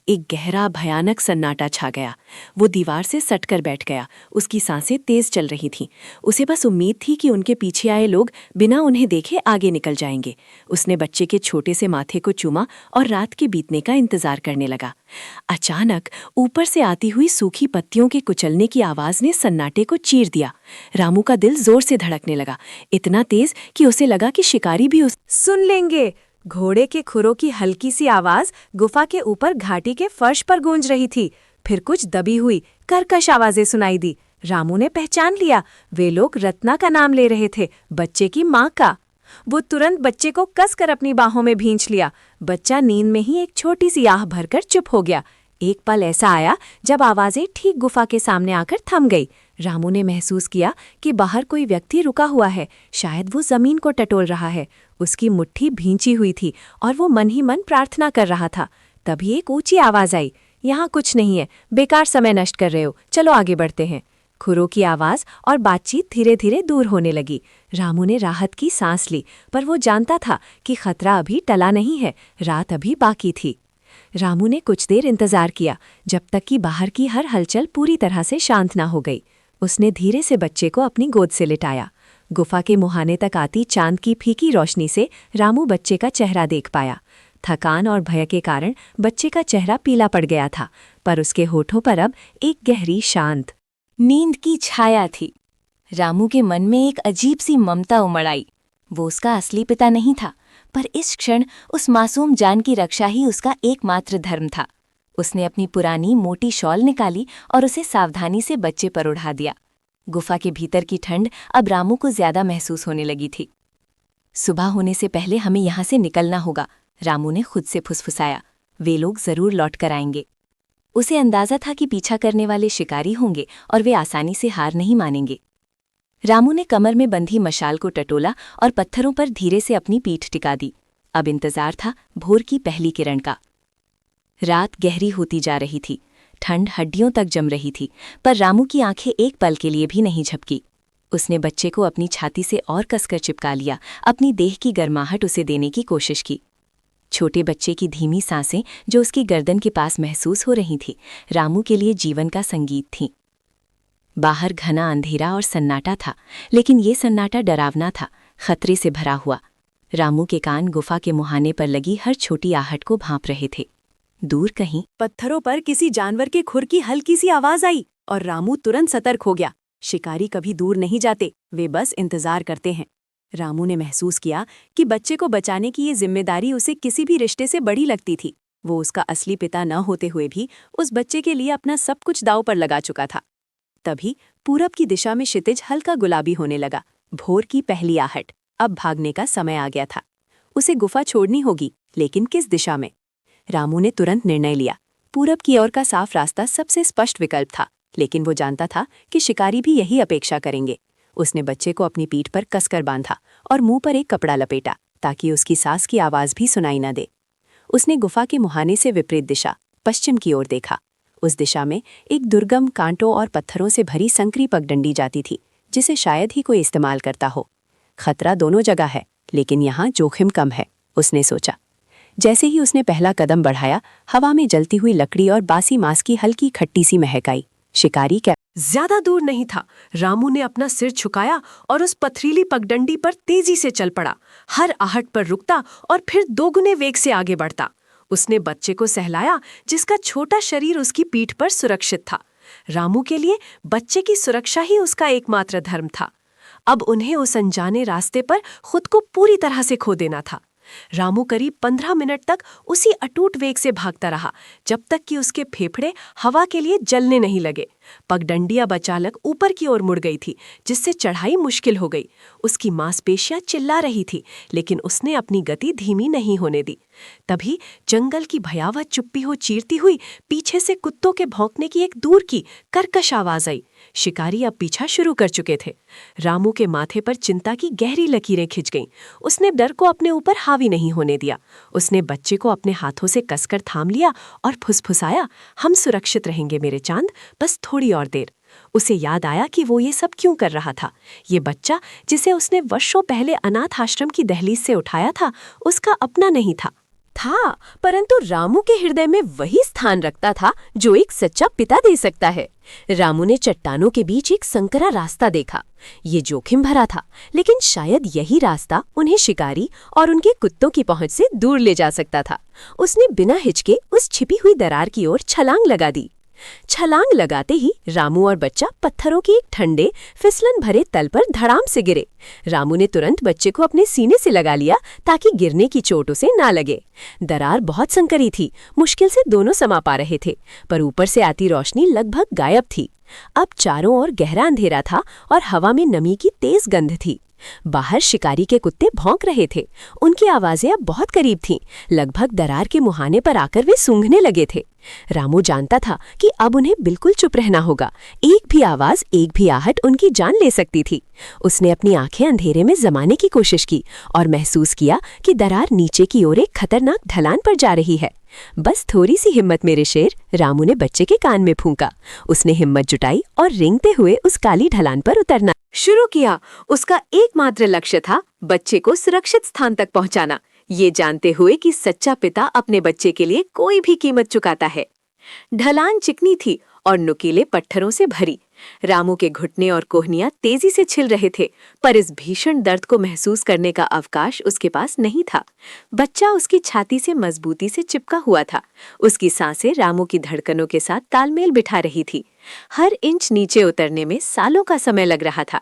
एक गहरा भयानक सन्नाटा छा गया। वो दीवार से सटकर बैठ गया। उसकी सांसें तेज चल रही थीं। उसे बस उम्मीद थी कि उनके पीछे आए लोग बिना उन्हें देखे आगे निकल जाएंगे। उसने बच्चे के छोटे से माथे को चूमा और रात के बीतने का इंतजार करने लगा। अचानक ऊपर से आती हुई सूखी पत्तियों के कुचलने की आवाज ने सन्नाटे को चीर दिया। रामू का दिल जोर से धड़कने लगा, इतना तेज कि उसे लगा कि शिकारी भी उसे सुन लेंगे। घोड़े के खुरों की हल्की सी आवाज गुफा के ऊपर घाटी के फर्श पर गूंज रही थी। फिर कुछ दबी हुई कर्कश आवाजें सुनाई दी। रामू ने पहचान लिया, वे लोग रत्ना का नाम ले रहे थे, बच्चे की माँ का। वो तुरंत बच्चे को कसकर अपनी बाहों में भींच लिया। बच्चा नींद में ही एक छोटी सी आह भरकर चुप हो गया। एक पल ऐसा आया जब आवाजें ठीक गुफा के सामने आकर थम गई। रामू ने महसूस किया कि बाहर कोई व्यक्ति रुका हुआ है, शायद वो जमीन को टटोल रहा है। उसकी मुट्ठी भींची हुई थी और वो मन ही मन प्रार्थना कर रहा था। तभी एक ऊंची आवाज आई, यहाँ कुछ नहीं है, बेकार समय नष्ट कर रहे हो, चलो आगे बढ़ते हैं। खुरों की आवाज और बातचीत धीरे धीरे दूर होने लगी। रामू ने राहत की सांस ली, पर वो जानता था कि खतरा अभी टला नहीं है, रात अभी बाकी थी। रामू ने कुछ देर इंतजार किया, जब तक कि बाहर की हर हलचल पूरी तरह से शांत ना हो गई। उसने धीरे से बच्चे को अपनी गोद से लिटाया। गुफा के मुहाने तक आती चांद की फीकी रोशनी से रामू बच्चे का चेहरा देख पाया। थकान और भय के कारण बच्चे का चेहरा पीला पड़ गया था, पर उसके होठों पर अब एक गहरी शांत नींद की छाया थी। रामू के मन में एक अजीब सी ममता उमड़ आई। वो उसका असली पिता नहीं था, पर इस क्षण उस मासूम जान की रक्षा ही उसका एकमात्र धर्म था। उसने अपनी पुरानी मोटी शॉल निकाली और उसे सावधानी से बच्चे पर उड़ा दिया। गुफा के भीतर की ठंड अब रामू को ज्यादा महसूस होने लगी थी। सुबह होने से पहले हमें यहाँ से निकलना होगा, रामू ने खुद से फुसफुसाया। वे लोग जरूर लौट कर आएंगे। उसे अंदाजा था कि पीछा करने वाले शिकारी होंगे और वे आसानी से हार नहीं मानेंगे। रामू ने कमर में बंधी मशाल को टटोला और पत्थरों पर धीरे से अपनी पीठ टिका दी। अब इंतजार था भोर की पहली किरण का। रात गहरी होती जा रही थी, ठंड हड्डियों तक जम रही थी, पर रामू की आंखें एक पल के लिए भी नहीं झपकी। उसने बच्चे को अपनी छाती से और कसकर चिपका लिया, अपनी देह की गर्माहट उसे देने की कोशिश की। छोटे बच्चे की धीमी सांसें जो उसकी गर्दन के पास महसूस हो रही थी, रामू के लिए जीवन का संगीत थीं। बाहर घना अंधेरा और सन्नाटा था, लेकिन ये सन्नाटा डरावना था, खतरे से भरा हुआ। रामू के कान गुफा के मुहाने पर लगी हर छोटी आहट को भांप रहे थे। दूर कहीं पत्थरों पर किसी जानवर के खुर की हल्की सी आवाज आई और रामू तुरंत सतर्क हो गया। शिकारी कभी दूर नहीं जाते, वे बस इंतजार करते हैं। रामू ने महसूस किया कि बच्चे को बचाने की ये जिम्मेदारी उसे किसी भी रिश्ते से बड़ी लगती थी। वो उसका असली पिता न होते हुए भी उस बच्चे के लिए अपना सब कुछ दांव पर लगा चुका था। तभी पूरब की दिशा में क्षितिज हल्का गुलाबी होने लगा। भोर की पहली आहट, अब भागने का समय आ गया था। उसे गुफा छोड़नी होगी, लेकिन किस दिशा में? रामू ने तुरंत निर्णय लिया। पूरब की ओर का साफ रास्ता सबसे स्पष्ट विकल्प था, लेकिन वो जानता था कि शिकारी भी यही अपेक्षा करेंगे। उसने बच्चे को अपनी पीठ पर कसकर बांधा और मुंह पर एक कपड़ा लपेटा, ताकि उसकी सांस की आवाज भी सुनाई न दे। उसने गुफा के मुहाने से विपरीत दिशा, पश्चिम की ओर देखा। उस दिशा में एक दुर्गम कांटों और पत्थरों से भरी संकरी पगडंडी जाती थी, जिसे शायद ही कोई इस्तेमाल करता हो। खतरा दोनों जगह है, लेकिन यहाँ जोखिम कम है, उसने सोचा। जैसे ही उसने पहला कदम बढ़ाया, हवा में जलती हुई लकड़ी और बासी मांस की हल्की खट्टी सी महक आई। शिकारी क्या ज्यादा दूर नहीं था। रामू ने अपना सिर झुकाया और उस पथरीली पगडंडी पर तेजी से चल पड़ा। हर आहट पर रुकता और फिर दोगुने वेग से आगे बढ़ता। उसने बच्चे को सहलाया, जिसका छोटा शरीर उसकी पीठ पर सुरक्षित था। रामू के लिए बच्चे की सुरक्षा ही उसका एकमात्र धर्म था। अब उन्हें उस अनजाने रास्ते पर खुद को पूरी तरह से खो देना था। रामू करीब 15 मिनट तक उसी अटूट वेग से भागता रहा, जब तक कि उसके फेफड़े हवा के लिए जलने नहीं लगे। पगडंडी अब अचानक ऊपर की ओर मुड़ गई थी, जिससे चढ़ाई मुश्किल हो गई। उसकी मांसपेशियां चिल्ला रही थी, लेकिन उसने अपनी गति धीमी नहीं होने दी। तभी जंगल की भयावह चुप्पी हो चीरती हुई पीछे से कुत्तों के भौंकने की एक दूर की कर्कश आवाज आई। शिकारी अब पीछा शुरू कर चुके थे। रामू के माथे पर चिंता की गहरी लकीरें खिंच गईं। उसने डर को अपने ऊपर हावी नहीं होने दिया। उसने बच्चे को अपने हाथों से कसकर थाम लिया और फुसफुसाया, हम सुरक्षित रहेंगे मेरे चांद, बस थोड़ी और देर। उसे याद आया कि वो ये सब क्यों कर रहा था। ये बच्चा, जिसे उसने वर्षों पहले अनाथ आश्रम की दहलीज से उठाया था, उसका अपना नहीं था। परंतु रामू के हृदय में वही स्थान रखता था जो एक सच्चा पिता दे सकता है। रामू ने चट्टानों के बीच एक संकरा रास्ता देखा। ये जोखिम भरा था, लेकिन शायद यही रास्ता उन्हें शिकारी और उनके कुत्तों की पहुंच से दूर ले जा सकता था। उसने बिना हिचके उस छिपी हुई दरार की ओर छलांग लगा दी। छलांग लगाते ही रामू और बच्चा पत्थरों के एक ठंडे फिसलन भरे तल पर धड़ाम से गिरे। रामू ने तुरंत बच्चे को अपने सीने से लगा लिया ताकि गिरने की चोट उसे ना लगे। दरार बहुत संकरी थी, मुश्किल से दोनों समा पा रहे थे, पर ऊपर से आती रोशनी लगभग गायब थी। अब चारों ओर गहरा अंधेरा था और हवा में नमी की तेज गंध थी। बाहर शिकारी के कुत्ते भौंक रहे थे। उनकी आवाजें अब बहुत करीब थीं, लगभग दरार के मुहाने पर आकर वे सूंघने लगे थे। रामू जानता था कि अब उन्हें बिल्कुल चुप रहना होगा। एक भी आवाज, एक भी आहट उनकी जान ले सकती थी। उसने अपनी आंखें अंधेरे में जमाने की कोशिश की और महसूस किया कि दरार नीचे की ओर एक खतरनाक ढलान पर जा रही है। बस थोड़ी सी हिम्मत मेरे शेर, रामू ने बच्चे के कान में फूंका। उसने हिम्मत जुटाई और रेंगते हुए उस काली ढलान पर उतरना शुरू किया। उसका एकमात्र लक्ष्य था बच्चे को सुरक्षित स्थान तक पहुंचाना, ये जानते हुए कि सच्चा पिता अपने बच्चे के लिए कोई भी कीमत चुकाता है। ढलान चिकनी थी और नुकीले पत्थरों से भरी। रामू के घुटने और कोहनियां तेजी से छिल रहे थे, पर इस भीषण दर्द को महसूस करने का अवकाश उसके पास नहीं था। बच्चा उसकी छाती से मजबूती से चिपका हुआ था। उसकी सांसें रामू की धड़कनों के साथ तालमेल बिठा रही थी। हर इंच नीचे उतरने में सालों का समय लग रहा था।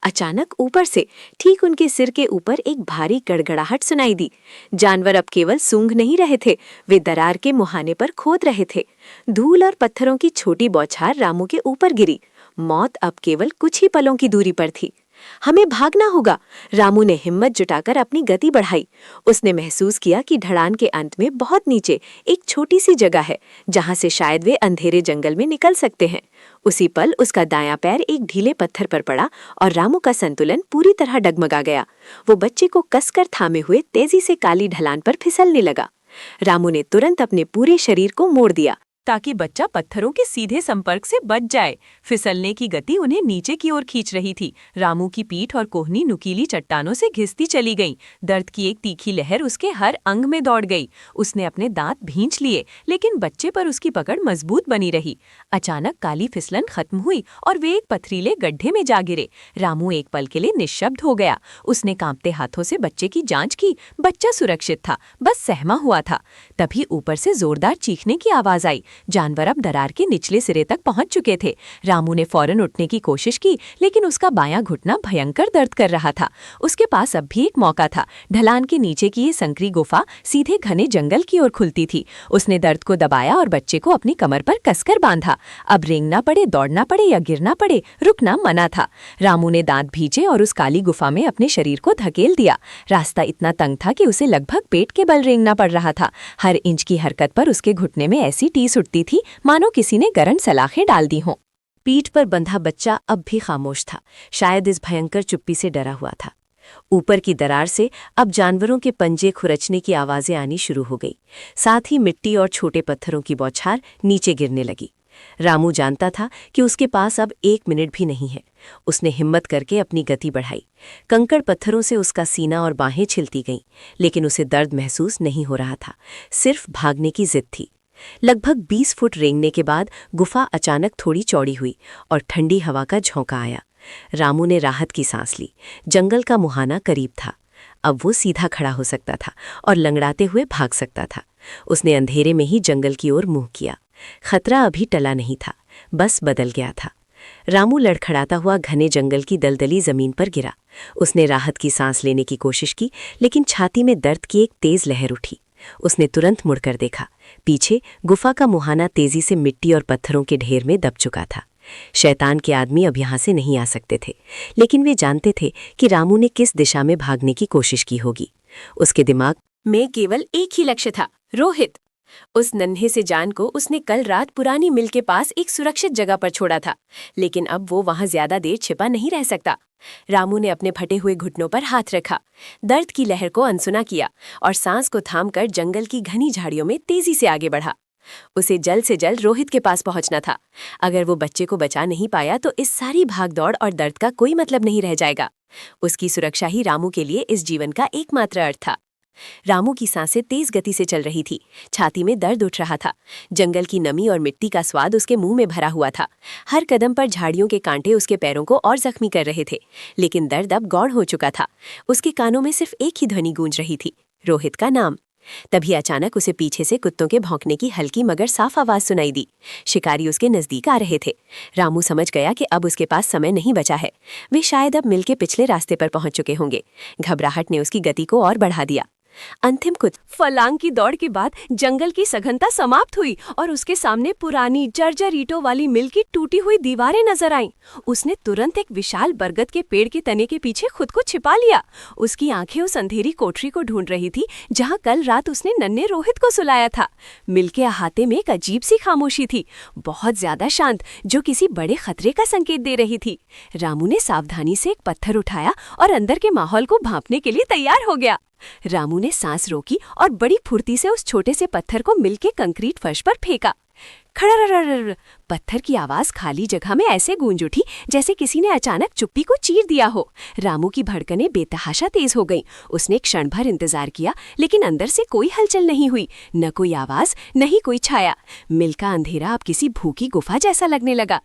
अचानक ऊपर से, ठीक उनके सिर के ऊपर, एक भारी गड़गड़ाहट सुनाई दी। जानवर अब केवल सूंघ नहीं रहे थे, वे दरार के मुहाने पर खोद रहे थे। धूल और पत्थरों की छोटी बौछार रामू के ऊपर गिरी। मौत अब केवल कुछ ही पलों की दूरी पर थी। हमें भागना होगा। रामू ने हिम्मत जुटाकर अपनी गति बढ़ाई। उसने महसूस किया कि ढलान के अंत में बहुत नीचे एक छोटी सी जगह है, जहां से शायद वे अंधेरे जंगल में निकल सकते हैं। उसी पल उसका दायां पैर एक ढीले पत्थर पर पड़ा और रामू का संतुलन पूरी तरह डगमगा गया। वो बच्चे को कसकर थामे हुए तेजी से काली ढलान पर फिसलने लगा। रामू ने तुरंत अपने पूरे शरीर को मोड़ दिया ताकि बच्चा पत्थरों के सीधे संपर्क से बच जाए। फिसलने की गति उन्हें नीचे की ओर खींच रही थी। रामू की पीठ और कोहनी नुकीली चट्टानों से घिसती चली गईं। दर्द की एक तीखी लहर उसके हर अंग में दौड़ गई। उसने अपने दांत भींच लिए, लेकिन बच्चे पर उसकी पकड़ मजबूत बनी रही। अचानक काली फिसलन खत्म हुई और वे एक पथरीले गड्ढे में जा गिरे। रामू एक पल के लिए निश्शब्द हो गया। उसने कांपते हाथों से बच्चे की जांच की। बच्चा सुरक्षित था, बस सहमा हुआ था। तभी ऊपर से जोरदार चीखने की आवाज आई। जानवर अब दरार के निचले सिरे तक पहुंच चुके थे। रामू ने फौरन उठने की कोशिश की, लेकिन उसका बायां घुटना भयंकर दर्द कर रहा था। उसके पास अब भी एक मौका था। ढलान के नीचे की ये संकरी गुफा सीधे घने जंगल की ओर खुलती थी। उसने दर्द को दबाया और बच्चे को अपनी कमर पर कसकर बांधा। अब रेंगना पड़े, दौड़ना पड़े या गिरना पड़े, रुकना मना था। रामू ने दांत भींचे और उस काली गुफा में अपने शरीर को धकेल दिया। रास्ता इतना तंग था कि उसे लगभग पेट के बल रेंगना पड़ रहा था। हर इंच की हरकत पर उसके घुटने में ऐसी टीस उठती थी मानो किसी ने गरम सलाखें डाल दी हों। पीठ पर बंधा बच्चा अब भी खामोश था, शायद इस भयंकर चुप्पी से डरा हुआ था। ऊपर की दरार से अब जानवरों के पंजे खुरचने की आवाजें आनी शुरू हो गई। साथ ही मिट्टी और छोटे पत्थरों की बौछार नीचे गिरने लगी। रामू जानता था कि उसके पास अब 1 मिनट भी नहीं है। उसने हिम्मत करके अपनी गति बढ़ाई। कंकड़ पत्थरों से उसका सीना और बाहें छिलती गईं, लेकिन उसे दर्द महसूस नहीं हो रहा था, सिर्फ भागने की जिद थी। लगभग 20 फुट रेंगने के बाद गुफा अचानक थोड़ी चौड़ी हुई और ठंडी हवा का झोंका आया। रामू ने राहत की सांस ली। जंगल का मुहाना करीब था। अब वो सीधा खड़ा हो सकता था और लंगड़ाते हुए भाग सकता था। उसने अंधेरे में ही जंगल की ओर मुंह किया। खतरा अभी टला नहीं था, बस बदल गया था। रामू लड़खड़ाता हुआ घने जंगल की दलदली जमीन पर गिरा। उसने राहत की सांस लेने की कोशिश की, लेकिन छाती में दर्द की एक तेज लहर उठी। उसने तुरंत मुड़कर देखा। पीछे गुफा का मुहाना तेजी से मिट्टी और पत्थरों के ढेर में दब चुका था। शैतान के आदमी अब यहां से नहीं आ सकते थे, लेकिन वे जानते थे कि रामू ने किस दिशा में भागने की कोशिश की होगी। उसके दिमाग में केवल एक ही लक्ष्य था, रोहित। उस नन्हे से जान को उसने कल रात पुरानी मिल के पास एक सुरक्षित जगह पर छोड़ा था, लेकिन अब वो वहां ज्यादा देर छिपा नहीं रह सकता। रामू ने अपने फटे हुए घुटनों पर हाथ रखा, दर्द की लहर को अनसुना किया और सांस को थामकर जंगल की घनी झाड़ियों में तेजी से आगे बढ़ा। उसे जल्द से जल्द रोहित के पास पहुंचना था। अगर वो बच्चे को बचा नहीं पाया तो इस सारी भागदौड़ और दर्द का कोई मतलब नहीं रह जाएगा। उसकी सुरक्षा ही रामू के लिए इस जीवन का एकमात्र अर्थ था। रामू की सांसें तेज गति से चल रही थी। छाती में दर्द उठ रहा था। जंगल की नमी और मिट्टी का स्वाद उसके मुंह में भरा हुआ था। हर कदम पर झाड़ियों के कांटे उसके पैरों को और जख्मी कर रहे थे, लेकिन दर्द अब गौण हो चुका था। उसके कानों में सिर्फ एक ही ध्वनि गूंज रही थी, रोहित का नाम। तभी अचानक उसे पीछे से कुत्तों के भौंकने की हल्की मगर साफ आवाज सुनाई दी। शिकारी उसके नजदीक आ रहे थे। रामू समझ गया कि अब उसके पास समय नहीं बचा है। वे शायद अब मिलके पिछले रास्ते पर पहुंच चुके होंगे। घबराहट ने उसकी गति को और बढ़ा दिया। अंतिम कुछ फलांग की दौड़ के बाद जंगल की सघनता समाप्त हुई और उसके सामने पुरानी जर्जर ईंटों वाली मिल की टूटी हुई दीवारें नजर आईं। उसने तुरंत एक विशाल बरगद के पेड़ के तने के पीछे खुद को छिपा लिया। उसकी आंखें उस अंधेरी कोठरी को ढूंढ रही थी जहां कल रात उसने नन्हे रोहित को सुलाया था। मिल के अहाते में एक अजीब सी खामोशी थी, बहुत ज्यादा शांत, जो किसी बड़े खतरे का संकेत दे रही थी। रामू ने सावधानी से एक पत्थर उठाया और अंदर के माहौल को भांपने के लिए तैयार हो गया। रामू ने सांस रोकी और बड़ी फुर्ती से उस छोटे से पत्थर को मिल के कंक्रीट फर्श पर फेंका। खड़रररर, पत्थर की आवाज खाली जगह में ऐसे गूंज उठी जैसे किसी ने अचानक चुप्पी को चीर दिया हो। रामू की धड़कनें बेतहाशा तेज हो गईं। उसने क्षण भर इंतजार किया, लेकिन अंदर से कोई हलचल नहीं हुई, न कोई आवाज, न ही कोई छाया। मिल का अंधेरा अब किसी भूखी गुफा जैसा लगने लगा।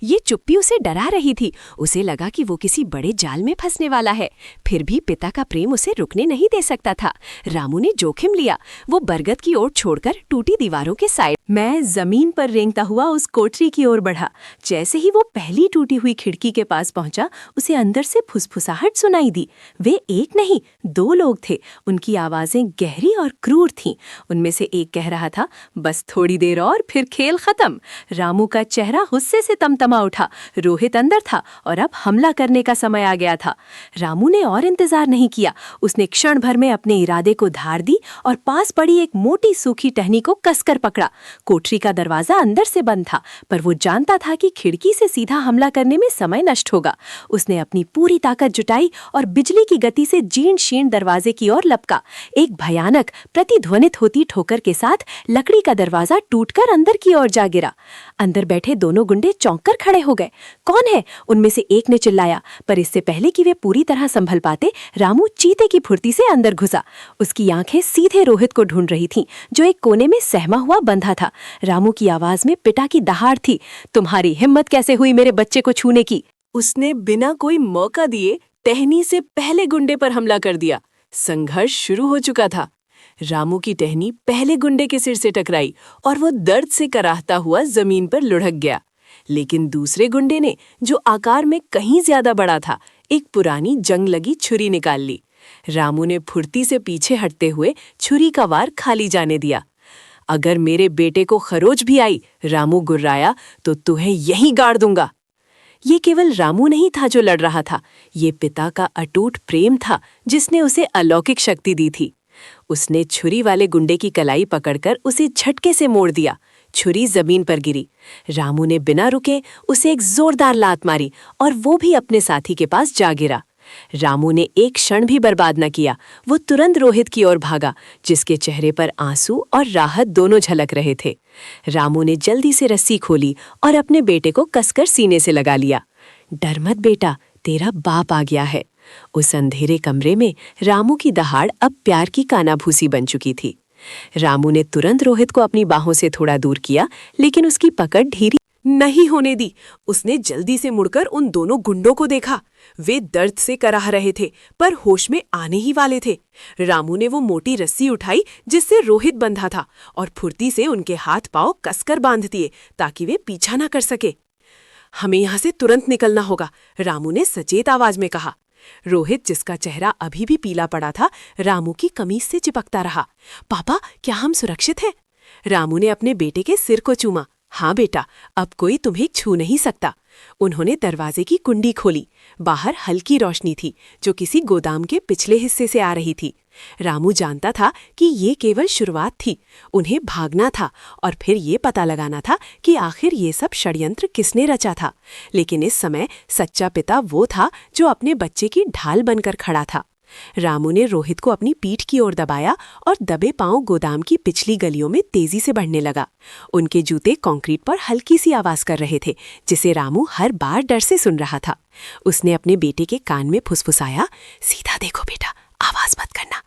ये चुप्पी उसे डरा रही थी। उसे लगा कि वो किसी बड़े जाल में फंसने वाला है। फिर भी पिता का प्रेम उसे रुकने नहीं दे सकता था। रामू ने जोखिम लिया। वो बरगद की ओर छोड़कर टूटी दीवारों के साइड में जमीन पर रेंगता हुआ उस कोठरी की ओर बढ़ा। जैसे ही वो पहली टूटी हुई खिड़की के पास पहुंचा, उसे अंदर से फुसफुसाहट सुनाई दी। वे एक नहीं, दो लोग थे। उनकी आवाजें गहरी और क्रूर थीं। उनमें से एक कह रहा था, बस थोड़ी देर और फिर खेल खत्म। रामू का चेहरा गुस्से से तमतमा उठा। रोहित अंदर था और अब हमला करने का समय आ गया था। रामू ने और इंतजार नहीं किया। उसने क्षण भर में अपने इरादे को धार दी और पास पड़ी एक मोटी सूखी टहनी को कसकर पकड़ा। कोठरी का दरवाजा अंदर से बंद था, पर वो जानता था कि खिड़की से सीधा हमला करने में समय नष्ट होगा। उसने अपनी पूरी ताकत जुटाई और बिजली की गति से जीर्ण शीर्ण दरवाजे की ओर लपका। एक भयानक प्रतिध्वनित होती ठोकर के साथ लकड़ी का दरवाजा टूटकर अंदर की ओर जा गिरा। अंदर बैठे दोनों गुंडे चौंक कर खड़े हो गए। कौन है? उनमें से एक ने चिल्लाया, पर इससे पहले कि वे पूरी तरह संभल पाते, रामू चीते की फुर्ती से अंदर घुसा। उसकी आंखें सीधे रोहित को ढूंढ रही थीं, जो एक कोने में सहमा हुआ बंधा था। रामू की आवाज में पिता की दहाड़ थी। तुम्हारी हिम्मत कैसे हुई मेरे बच्चे को छूने की? उसने बिना कोई मौका दिए टहनी से पहले गुंडे पर हमला कर दिया। संघर्ष शुरू हो चुका था। रामू की टहनी पहले गुंडे के सिर से टकराई और वो दर्द से कराहता हुआ जमीन पर लुढ़क गया। लेकिन दूसरे गुंडे ने, जो आकार में कहीं ज्यादा बड़ा था, एक पुरानी जंग लगी छुरी निकाल ली। रामू ने फुर्ती से पीछे हटते हुए छुरी का वार खाली जाने दिया। अगर मेरे बेटे को खरोच भी आई, रामू गुर्राया, तो तुम्हें यहीं गाड़ दूंगा। ये केवल रामू नहीं था जो लड़ रहा था, ये पिता का अटूट प्रेम था जिसने उसे अलौकिक शक्ति दी थी। उसने छुरी वाले गुंडे की कलाई पकड़कर उसे झटके से मोड़ दिया। छुरी जमीन पर गिरी। रामू ने बिना रुके उसे एक जोरदार लात मारी और वो भी अपने साथी के पास जा गिरा। रामू ने एक क्षण भी बर्बाद न किया। वो तुरंत रोहित की ओर भागा, जिसके चेहरे पर आंसू और राहत दोनों झलक रहे थे। रामू ने जल्दी से रस्सी खोली और अपने बेटे को कसकर सीने से लगा लिया। डर मत बेटा, तेरा बाप आ गया है। उस अंधेरे कमरे में रामू की दहाड़ अब प्यार की कानाभूसी बन चुकी थी। रामू ने तुरंत रोहित को अपनी बाहों से थोड़ा दूर किया, लेकिन उसकी पकड़ ढीली नहीं होने दी। उसने जल्दी से मुड़कर उन दोनों गुंडों को देखा। वे दर्द से कराह रहे थे, पर होश में आने ही वाले थे। रामू ने वो मोटी रस्सी उठाई जिससे रोहित बंधा था और फुर्ती से उनके हाथ पांव कसकर बांध दिए ताकि वे पीछा न कर सके। हमें यहाँ से तुरंत निकलना होगा, रामू ने सचेत आवाज में कहा। रोहित, जिसका चेहरा अभी भी पीला पड़ा था, रामू की कमीज से चिपकता रहा। पापा, क्या हम सुरक्षित हैं? रामू ने अपने बेटे के सिर को चूमा। हाँ बेटा, अब कोई तुम्हें छू नहीं सकता। उन्होंने दरवाजे की कुंडी खोली। बाहर हल्की रोशनी थी जो किसी गोदाम के पिछले हिस्से से आ रही थी। रामू जानता था कि ये केवल शुरुआत थी। उन्हें भागना था और फिर ये पता लगाना था कि आखिर ये सब षड्यंत्र किसने रचा था। लेकिन इस समय सच्चा पिता वो था जो अपने बच्चे की ढाल बनकर खड़ा था। रामू ने रोहित को अपनी पीठ की ओर दबाया और दबे पांव गोदाम की पिछली गलियों में तेजी से बढ़ने लगा। उनके जूते कंक्रीट पर हल्की सी आवाज कर रहे थे, जिसे रामू हर बार डर से सुन रहा था। उसने अपने बेटे के कान में फुसफुसाया, सीधा देखो बेटा, आवाज मत करना।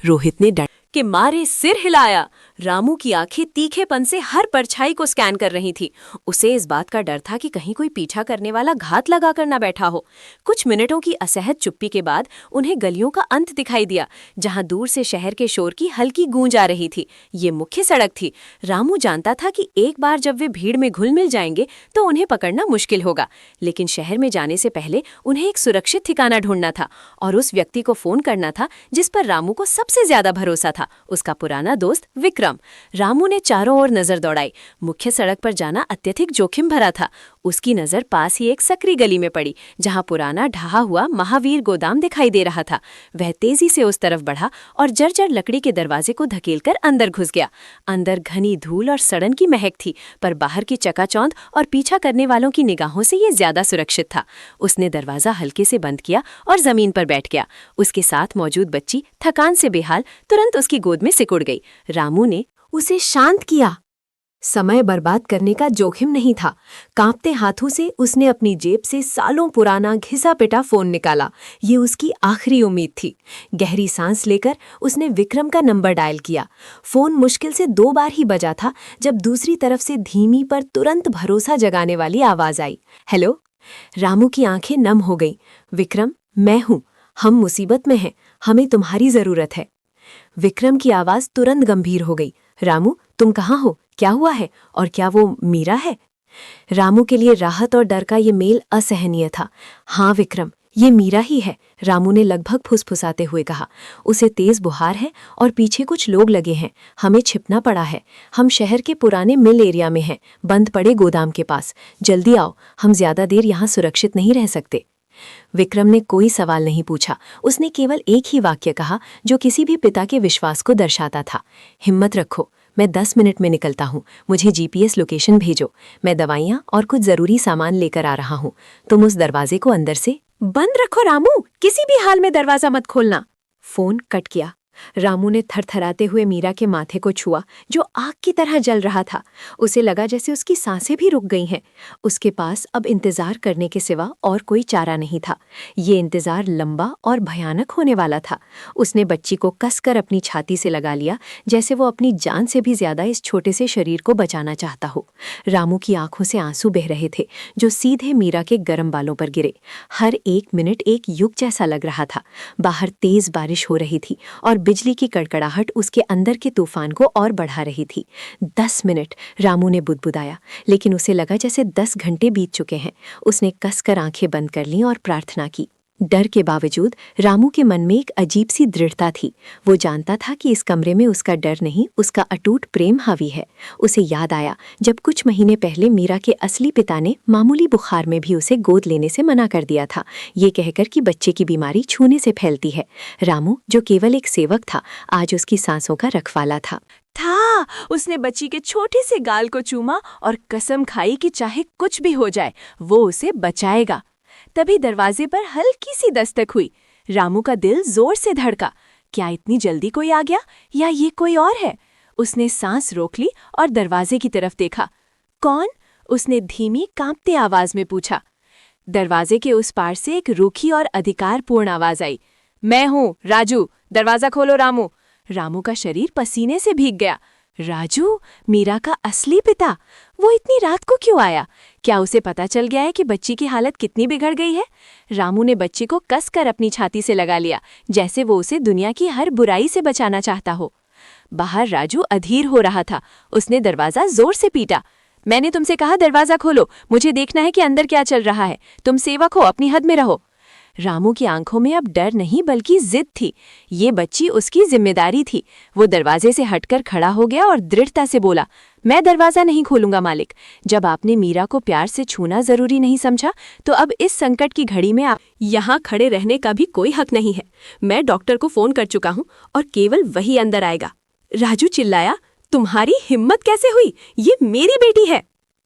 रोहित ने डर के मारे सिर हिलाया। रामू की आंखें तीखेपन से हर परछाई को स्कैन कर रही थी। उसे इस बात का डर था कि कहीं कोई पीछा करने वाला घात लगाकर न बैठा हो। कुछ मिनटों की असहज चुप्पी के बाद उन्हें गलियों का अंत दिखाई दिया, जहां दूर से शहर के शोर की हल्की गूंज आ रही थी। ये मुख्य सड़क थी। रामू जानता था कि एक बार जब वे भीड़ में घुल मिल जाएंगे तो उन्हें पकड़ना मुश्किल होगा, लेकिन शहर में जाने से पहले उन्हें एक सुरक्षित ठिकाना ढूंढना था और उस व्यक्ति को फोन करना था जिस पर रामू को सबसे ज्यादा भरोसा था, उसका पुराना दोस्त विक्रम। रामू ने चारों ओर नजर दौड़ाई। मुख्य सड़क पर जाना अत्यधिक जोखिम भरा था। उसकी नजर पास ही एक सकरी गली में पड़ी, जहां पुराना ढहा हुआ महावीर गोदाम दिखाई दे रहा था। वह तेजी से उस तरफ बढ़ा और जर्जर लकड़ी के दरवाजे को धकेलकर अंदर घुस गया। अंदर घनी धूल और सड़न की महक थी, पर बाहर की चकाचौंध और पीछा करने वालों की निगाहों से ये ज्यादा सुरक्षित था। उसने दरवाजा हल्के से बंद किया और जमीन पर बैठ गया। उसके साथ मौजूद बच्ची, थकान से बेहाल, तुरंत उसकी गोद में सिकुड़ गई। रामू ने उसे शांत किया। समय बर्बाद करने का जोखिम नहीं था। कांपते हाथों से उसने अपनी जेब से सालों पुराना घिसा पिटा फोन निकाला। ये उसकी आखिरी उम्मीद थी। गहरी सांस लेकर उसने विक्रम का नंबर डायल किया। फोन मुश्किल से 2 बार ही बजा था जब दूसरी तरफ से धीमी पर तुरंत भरोसा जगाने वाली आवाज आई। हेलो। रामू की आंखें नम हो गईं। विक्रम, मैं हूं। हम मुसीबत में हैं। हमें तुम्हारी जरूरत है। विक्रम की आवाज तुरंत गंभीर हो गई। रामू, तुम कहाँ हो? क्या हुआ है? और क्या वो मीरा है? रामू के लिए राहत और डर का ये मेल असहनीय था। हाँ विक्रम, ये मीरा ही है, रामू ने लगभग फुसफुसाते हुए कहा। उसे तेज बुखार है और पीछे कुछ लोग लगे हैं। हमें छिपना पड़ा है। हम शहर के पुराने मिल एरिया में हैं, बंद पड़े गोदाम के पास। जल्दी आओ, हम ज्यादा देर यहाँ सुरक्षित नहीं रह सकते। विक्रम ने कोई सवाल नहीं पूछा। उसने केवल एक ही वाक्य कहा जो किसी भी पिता के विश्वास को दर्शाता था। हिम्मत रखो, मैं 10 मिनट में निकलता हूँ। मुझे जीपीएस लोकेशन भेजो। मैं दवाइयाँ और कुछ जरूरी सामान लेकर आ रहा हूँ। तुम उस दरवाजे को अंदर से बंद रखो रामू, किसी भी हाल में दरवाजा मत खोलना। फोन कट किया। रामू ने थरथराते हुए मीरा के माथे को छुआ, जो आग की तरह जल रहा था। उसे लगा जैसे उसकी सांसें भी रुक गई हैं। उसके पास अब इंतजार करने के सिवा और कोई चारा नहीं था। ये इंतजार लंबा और भयानक होने वाला था। उसने बच्ची को कसकर अपनी छाती से लगा लिया, जैसे वो अपनी जान से भी ज्यादा इस छोटे से शरीर को बचाना चाहता हो। रामू की आंखों से आंसू बह रहे थे, जो सीधे मीरा के गर्म बालों पर गिरे। हर एक मिनट एक युग जैसा लग रहा था। बाहर तेज बारिश हो रही थी और बिजली की कड़कड़ाहट उसके अंदर के तूफान को और बढ़ा रही थी। 10 मिनट, रामू ने बुदबुदाया, लेकिन उसे लगा जैसे 10 घंटे बीत चुके हैं। उसने कसकर आंखें बंद कर लीं और प्रार्थना की। डर के बावजूद रामू के मन में एक अजीब सी दृढ़ता थी। वो जानता था कि इस कमरे में उसका डर नहीं, उसका अटूट प्रेम हावी है। उसे याद आया जब कुछ महीने पहले मीरा के असली पिता ने मामूली बुखार में भी उसे गोद लेने से मना कर दिया था, ये कहकर कि बच्चे की बीमारी छूने से फैलती है। रामू, जो केवल एक सेवक था, आज उसकी सांसों का रखवाला था। उसने बच्ची के छोटे से गाल को चूमा और कसम खाई कि चाहे कुछ भी हो जाए, वो उसे बचाएगा। तभी दरवाजे पर हल्की सी दस्तक हुई। रामू का दिल जोर से धड़का। क्या इतनी जल्दी कोई आ गया या ये कोई और है? उसने सांस रोक ली और दरवाजे की तरफ देखा। कौन? उसने धीमी कांपते आवाज में पूछा। दरवाजे के उस पार से एक रूखी और अधिकारपूर्ण आवाज आई। मैं हूँ, राजू। दरवाजा खोलो रामू। रामू का शरीर पसीने से भीग गया। राजू, मीरा का असली पिता, वो इतनी रात को क्यों आया? क्या उसे पता चल गया है कि बच्ची की हालत कितनी बिगड़ गई है? रामू ने बच्ची को कसकर अपनी छाती से लगा लिया, जैसे वो उसे दुनिया की हर बुराई से बचाना चाहता हो। बाहर राजू अधीर हो रहा था। उसने दरवाजा जोर से पीटा। मैंने तुमसे कहा दरवाजा खोलो, मुझे देखना है कि अंदर क्या चल रहा है। तुम सेवक हो, अपनी हद में रहो। रामू की आंखों में अब डर नहीं बल्कि जिद थी। ये बच्ची उसकी जिम्मेदारी थी। वो दरवाजे से हटकर खड़ा हो गया और दृढ़ता से बोला, मैं दरवाजा नहीं खोलूंगा मालिक। जब आपने मीरा को प्यार से छूना जरूरी नहीं समझा, तो अब इस संकट की घड़ी में आप यहाँ खड़े रहने का भी कोई हक नहीं है। मैं डॉक्टर को फोन कर चुका हूँ और केवल वही अंदर आएगा। राजू चिल्लाया, तुम्हारी हिम्मत कैसे हुई? ये मेरी बेटी है।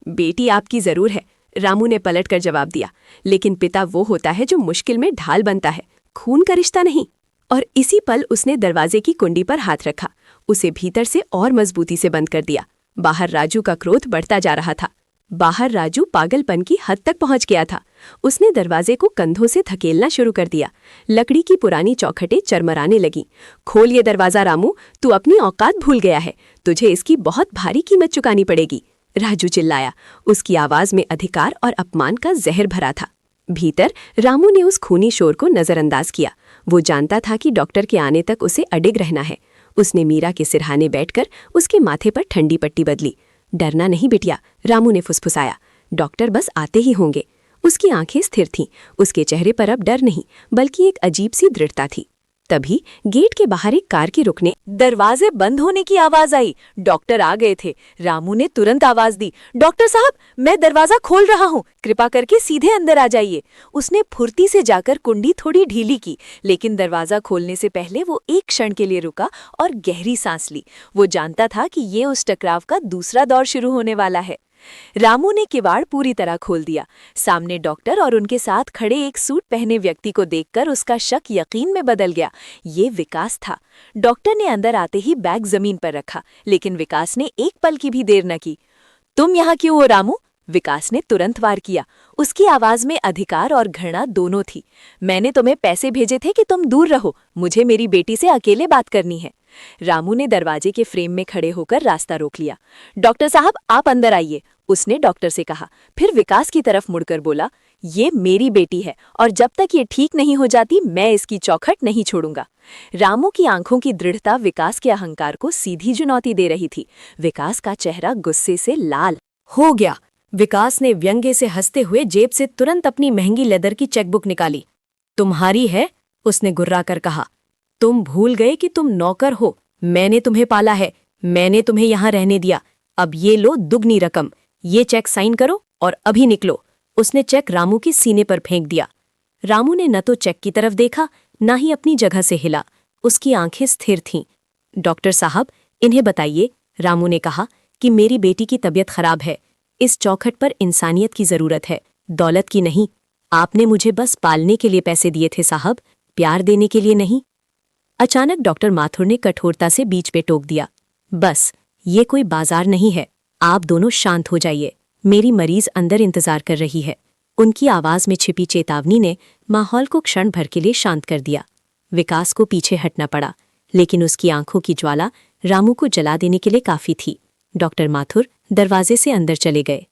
बेटी आपकी जरूर है, रामू ने पलटकर जवाब दिया, लेकिन पिता वो होता है जो मुश्किल में ढाल बनता है, खून का रिश्ता नहीं। और इसी पल उसने दरवाजे की कुंडी पर हाथ रखा, उसे भीतर से और मजबूती से बंद कर दिया। बाहर राजू का क्रोध बढ़ता जा रहा था। बाहर राजू पागलपन की हद तक पहुंच गया था। उसने दरवाजे को कंधों से धकेलना शुरू कर दिया। लकड़ी की पुरानी चौखटें चरमराने लगीं। खोल ये दरवाजा रामू, तू अपनी औकात भूल गया है, तुझे इसकी बहुत भारी कीमत चुकानी पड़ेगी। राजू चिल्लाया। उसकी आवाज में अधिकार और अपमान का जहर भरा था। भीतर रामू ने उस खूनी शोर को नजरअंदाज किया। वो जानता था कि डॉक्टर के आने तक उसे अडिग रहना है। उसने मीरा के सिरहाने बैठकर उसके माथे पर ठंडी पट्टी बदली। डरना नहीं बिटिया, रामू ने फुसफुसाया, डॉक्टर बस आते ही होंगे। उसकी आंखें स्थिर थीं। उसके चेहरे पर अब डर नहीं बल्कि एक अजीब सी दृढ़ता थी। तभी गेट के बाहर एक कार के रुकने, दरवाजे बंद होने की आवाज आई। डॉक्टर आ गए थे। रामू ने तुरंत आवाज दी, डॉक्टर साहब, मैं दरवाजा खोल रहा हूँ, कृपा करके सीधे अंदर आ जाइए। उसने फुर्ती से जाकर कुंडी थोड़ी ढीली की, लेकिन दरवाजा खोलने से पहले वो एक क्षण के लिए रुका और गहरी सांस ली। वो जानता था कि ये उस टकराव का दूसरा दौर शुरू होने वाला है। रामू ने किवाड़ पूरी तरह खोल दिया। सामने डॉक्टर और उनके साथ खड़े एक सूट पहने व्यक्ति को देखकर उसका शक यकीन में बदल गया। ये विकास था। डॉक्टर ने अंदर आते ही बैग जमीन पर रखा, लेकिन विकास ने एक पल की भी देर न की। तुम यहाँ क्यों हो रामू? विकास ने तुरंत वार किया। उसकी आवाज में अधिकार और घृणा दोनों थी। मैंने तुम्हें पैसे भेजे थे कि तुम दूर रहो, मुझे मेरी बेटी से अकेले बात करनी है। रामू ने दरवाजे के फ्रेम में खड़े होकर रास्ता रोक लिया। डॉक्टर साहब, आप अंदर आइए, उसने डॉक्टर से कहा। फिर विकास की तरफ मुड़कर बोला, ये मेरी बेटी है और जब तक ये ठीक नहीं हो जाती मैं इसकी चौखट नहीं छोड़ूंगा। रामू की आंखों की दृढ़ता विकास के अहंकार को सीधी चुनौती दे रही थी। विकास का चेहरा गुस्से से लाल हो गया। विकास ने व्यंग्य से हंसते हुए जेब से तुरंत अपनी महंगी लेदर की चेकबुक निकाली। तुम्हारी है? उसने गुर्रा कर कहा। तुम भूल गए कि तुम नौकर हो। मैंने तुम्हें पाला है, मैंने तुम्हें यहाँ रहने दिया। अब ये लो दुगनी रकम, ये चेक साइन करो और अभी निकलो। उसने चेक रामू के सीने पर फेंक दिया। रामू ने न तो चेक की तरफ देखा, न ही अपनी जगह से हिला। उसकी आंखें स्थिर थीं। डॉक्टर साहब, इन्हें बताइए, रामू ने कहा, कि मेरी बेटी की तबीयत खराब है। इस चौखट पर इंसानियत की जरूरत है, दौलत की नहीं। आपने मुझे बस पालने के लिए पैसे दिए थे साहब, प्यार देने के लिए नहीं। अचानक डॉक्टर माथुर ने कठोरता से बीच पे टोक दिया। बस, ये कोई बाजार नहीं है, आप दोनों शांत हो जाइए, मेरी मरीज अंदर इंतजार कर रही है। उनकी आवाज में छिपी चेतावनी ने माहौल को क्षण भर के लिए शांत कर दिया। विकास को पीछे हटना पड़ा, लेकिन उसकी आंखों की ज्वाला रामू को जला देने के लिए काफी थी। डॉक्टर माथुर दरवाजे से अंदर चले गए।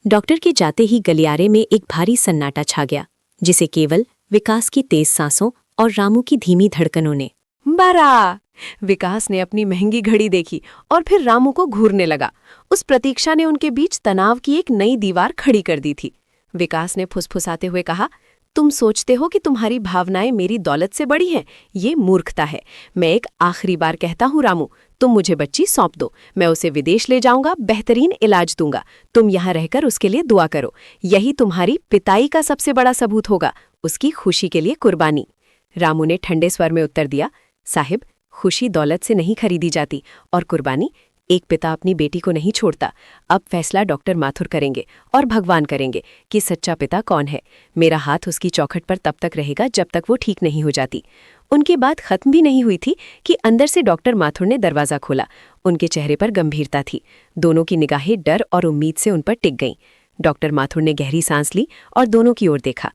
डॉक्टर के जाते ही गलियारे में एक भारी सन्नाटा छा गया, जिसे केवल विकास की तेज सांसों और रामू की धीमी धड़कनों ने 12। विकास ने अपनी महंगी घड़ी देखी और फिर रामू को घूरने लगा। उस प्रतीक्षा ने उनके बीच तनाव की एक नई दीवार खड़ी कर दी थी। विकास ने फुसफुसाते हुए कहा, तुम सोचते हो कि तुम्हारी भावनाएं मेरी दौलत से बड़ी हैं? ये मूर्खता है। मैं एक आखिरी बार कहता हूँ रामू, तुम मुझे बच्ची सौंप दो, मैं उसे विदेश ले जाऊंगा, बेहतरीन इलाज दूंगा। तुम यहाँ रहकर उसके लिए दुआ करो। यही तुम्हारी पिताई का सबसे बड़ा सबूत होगा, उसकी खुशी के लिए कुर्बानी। रामू ने ठंडे स्वर में उत्तर दिया, साहिब, खुशी दौलत से नहीं खरीदी जाती, और कुर्बानी एक पिता अपनी बेटी को नहीं छोड़ता। अब फैसला डॉक्टर माथुर करेंगे और भगवान करेंगे कि सच्चा पिता कौन है। मेरा हाथ उसकी चौखट पर तब तक रहेगा जब तक वो ठीक नहीं हो जाती। उनकी बात खत्म भी नहीं हुई थी कि अंदर से डॉक्टर माथुर ने दरवाजा खोला। उनके चेहरे पर गंभीरता थी। दोनों की निगाहें डर और उम्मीद से उन पर टिक गईं। डॉक्टर माथुर ने गहरी सांस ली और दोनों की ओर देखा।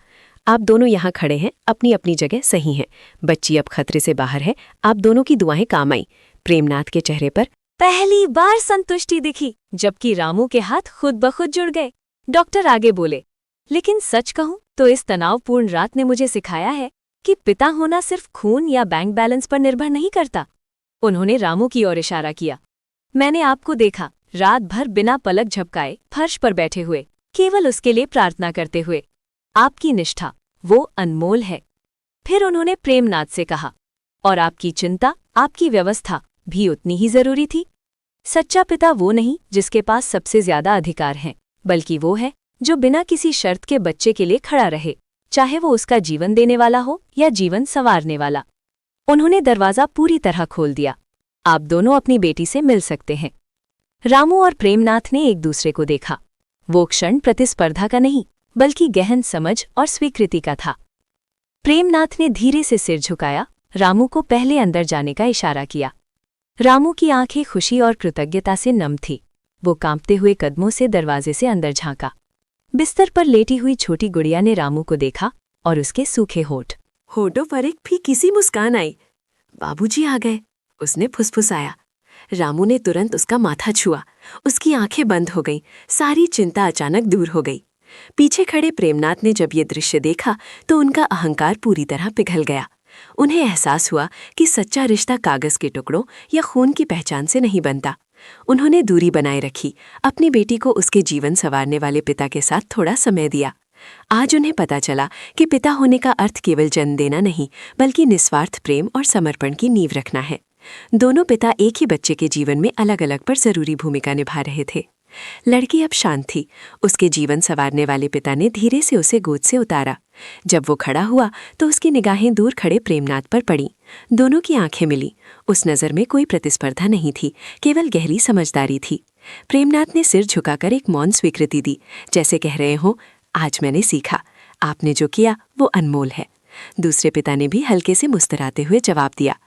आप दोनों यहाँ खड़े हैं, अपनी अपनी जगह सही हैं। बच्ची अब खतरे से बाहर है, आप दोनों की दुआएं काम आई। प्रेमनाथ के चेहरे पर पहली बार संतुष्टि दिखी, जबकि रामू के हाथ खुद ब खुद जुड़ गए। डॉक्टर आगे बोले, लेकिन सच कहूं तो इस तनावपूर्ण रात ने मुझे सिखाया है कि पिता होना सिर्फ खून या बैंक बैलेंस पर निर्भर नहीं करता। उन्होंने रामू की ओर इशारा किया। मैंने आपको देखा, रात भर बिना पलक झपकाए फर्श पर बैठे हुए, केवल उसके लिए प्रार्थना करते हुए। आपकी निष्ठा वो अनमोल है। फिर उन्होंने प्रेमनाथ से कहा, और आपकी चिंता, आपकी व्यवस्था भी उतनी ही जरूरी थी। सच्चा पिता वो नहीं जिसके पास सबसे ज्यादा अधिकार हैं, बल्कि वो है जो बिना किसी शर्त के बच्चे के लिए खड़ा रहे, चाहे वो उसका जीवन देने वाला हो या जीवन संवारने वाला। उन्होंने दरवाजा पूरी तरह खोल दिया। आप दोनों अपनी बेटी से मिल सकते हैं। रामू और प्रेमनाथ ने एक दूसरे को देखा। वो क्षण प्रतिस्पर्धा का नहीं, बल्कि गहन समझ और स्वीकृति का था। प्रेमनाथ ने धीरे से सिर झुकाया, रामू को पहले अंदर जाने का इशारा किया। रामू की आंखें खुशी और कृतज्ञता से नम थी। वो कांपते हुए कदमों से दरवाजे से अंदर झांका। बिस्तर पर लेटी हुई छोटी गुड़िया ने रामू को देखा और उसके सूखे होठों पर एक फीकी सी मुस्कान आई। बाबूजी आ गए, उसने फुसफुसाया। रामू ने तुरंत उसका माथा छुआ। उसकी आंखें बंद हो गईं, सारी चिंता अचानक दूर हो गई। पीछे खड़े प्रेमनाथ ने जब ये दृश्य देखा तो उनका अहंकार पूरी तरह पिघल गया। उन्हें एहसास हुआ कि सच्चा रिश्ता कागज के टुकड़ों या खून की पहचान से नहीं बनता। उन्होंने दूरी बनाए रखी, अपनी बेटी को उसके जीवन संवारने वाले पिता के साथ थोड़ा समय दिया। आज उन्हें पता चला कि पिता होने का अर्थ केवल जन्म देना नहीं, बल्कि निस्वार्थ प्रेम और समर्पण की नींव रखना है। दोनों पिता एक ही बच्चे के जीवन में अलग अलग पर जरूरी भूमिका निभा रहे थे। लड़की अब शांत थी। उसके जीवन संवारने वाले पिता ने धीरे से उसे गोद से उतारा। जब वो खड़ा हुआ तो उसकी निगाहें दूर खड़े प्रेमनाथ पर पड़ी। दोनों की आंखें मिली। उस नज़र में कोई प्रतिस्पर्धा नहीं थी, केवल गहरी समझदारी थी। प्रेमनाथ ने सिर झुकाकर एक मौन स्वीकृति दी, जैसे कह रहे हो, आज मैंने सीखा, आपने जो किया वो अनमोल है। दूसरे पिता ने भी हल्के से मुस्कुराते हुए जवाब दिया।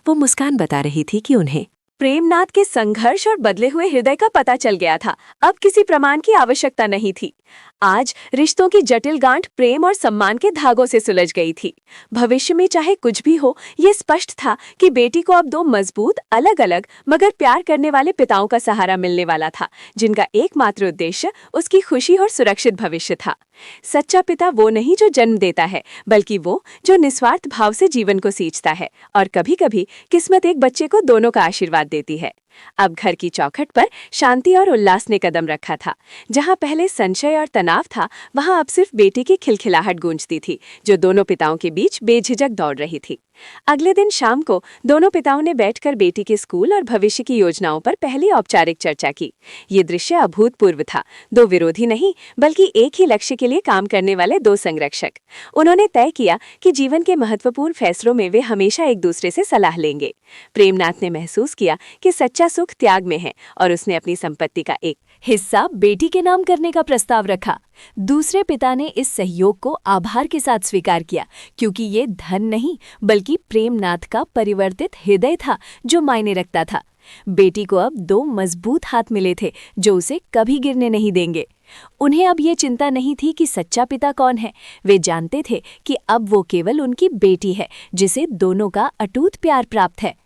वो मुस्कान बता रही थी कि उन्हें प्रेमनाथ के संघर्ष और बदले हुए हृदय का पता चल गया था। अब किसी प्रमाण की आवश्यकता नहीं थी। आज रिश्तों की जटिल गांठ प्रेम और सम्मान के धागों से सुलझ गई थी। भविष्य में चाहे कुछ भी हो, ये स्पष्ट था कि बेटी को अब दो मजबूत, अलग अलग मगर प्यार करने वाले पिताओं का सहारा मिलने वाला था, जिनका एकमात्र उद्देश्य उसकी खुशी और सुरक्षित भविष्य था। सच्चा पिता वो नहीं जो जन्म देता है, बल्कि वो जो निस्वार्थ भाव से जीवन को सींचता है। और कभी-कभी किस्मत एक बच्चे को दोनों का आशीर्वाद देती है। अब घर की चौखट पर शांति और उल्लास ने कदम रखा था। जहां पहले संशय और तनाव था, वहां अब सिर्फ बेटी की खिलखिलाहट गूंजती थी, जो दोनों पिताओं के बीच बेझिझक दौड़ रही थी। अगले दिन शाम को दोनों पिताओं ने बैठकर बेटी के स्कूल और भविष्य की योजनाओं पर पहली औपचारिक चर्चा की। ये दृश्य अभूतपूर्व था। दो विरोधी नहीं, बल्कि एक ही लक्ष्य के लिए काम करने वाले दो संरक्षक। उन्होंने तय किया कि जीवन के महत्वपूर्ण फैसलों में वे हमेशा एक दूसरे से सलाह लेंगे। प्रेमनाथ ने महसूस किया कि सच्चा सुख त्याग में है, और उसने अपनी संपत्ति का एक हिस्सा बेटी के नाम करने का प्रस्ताव रखा। दूसरे पिता ने इस सहयोग को आभार के साथ स्वीकार किया, क्योंकि ये धन नहीं, बल्कि प्रेमनाथ का परिवर्तित हृदय था जो मायने रखता था। बेटी को अब दो मजबूत हाथ मिले थे जो उसे कभी गिरने नहीं देंगे। उन्हें अब ये चिंता नहीं थी कि सच्चा पिता कौन है। वे जानते थे कि अब वो केवल उनकी बेटी है, जिसे दोनों का अटूट प्यार प्राप्त है।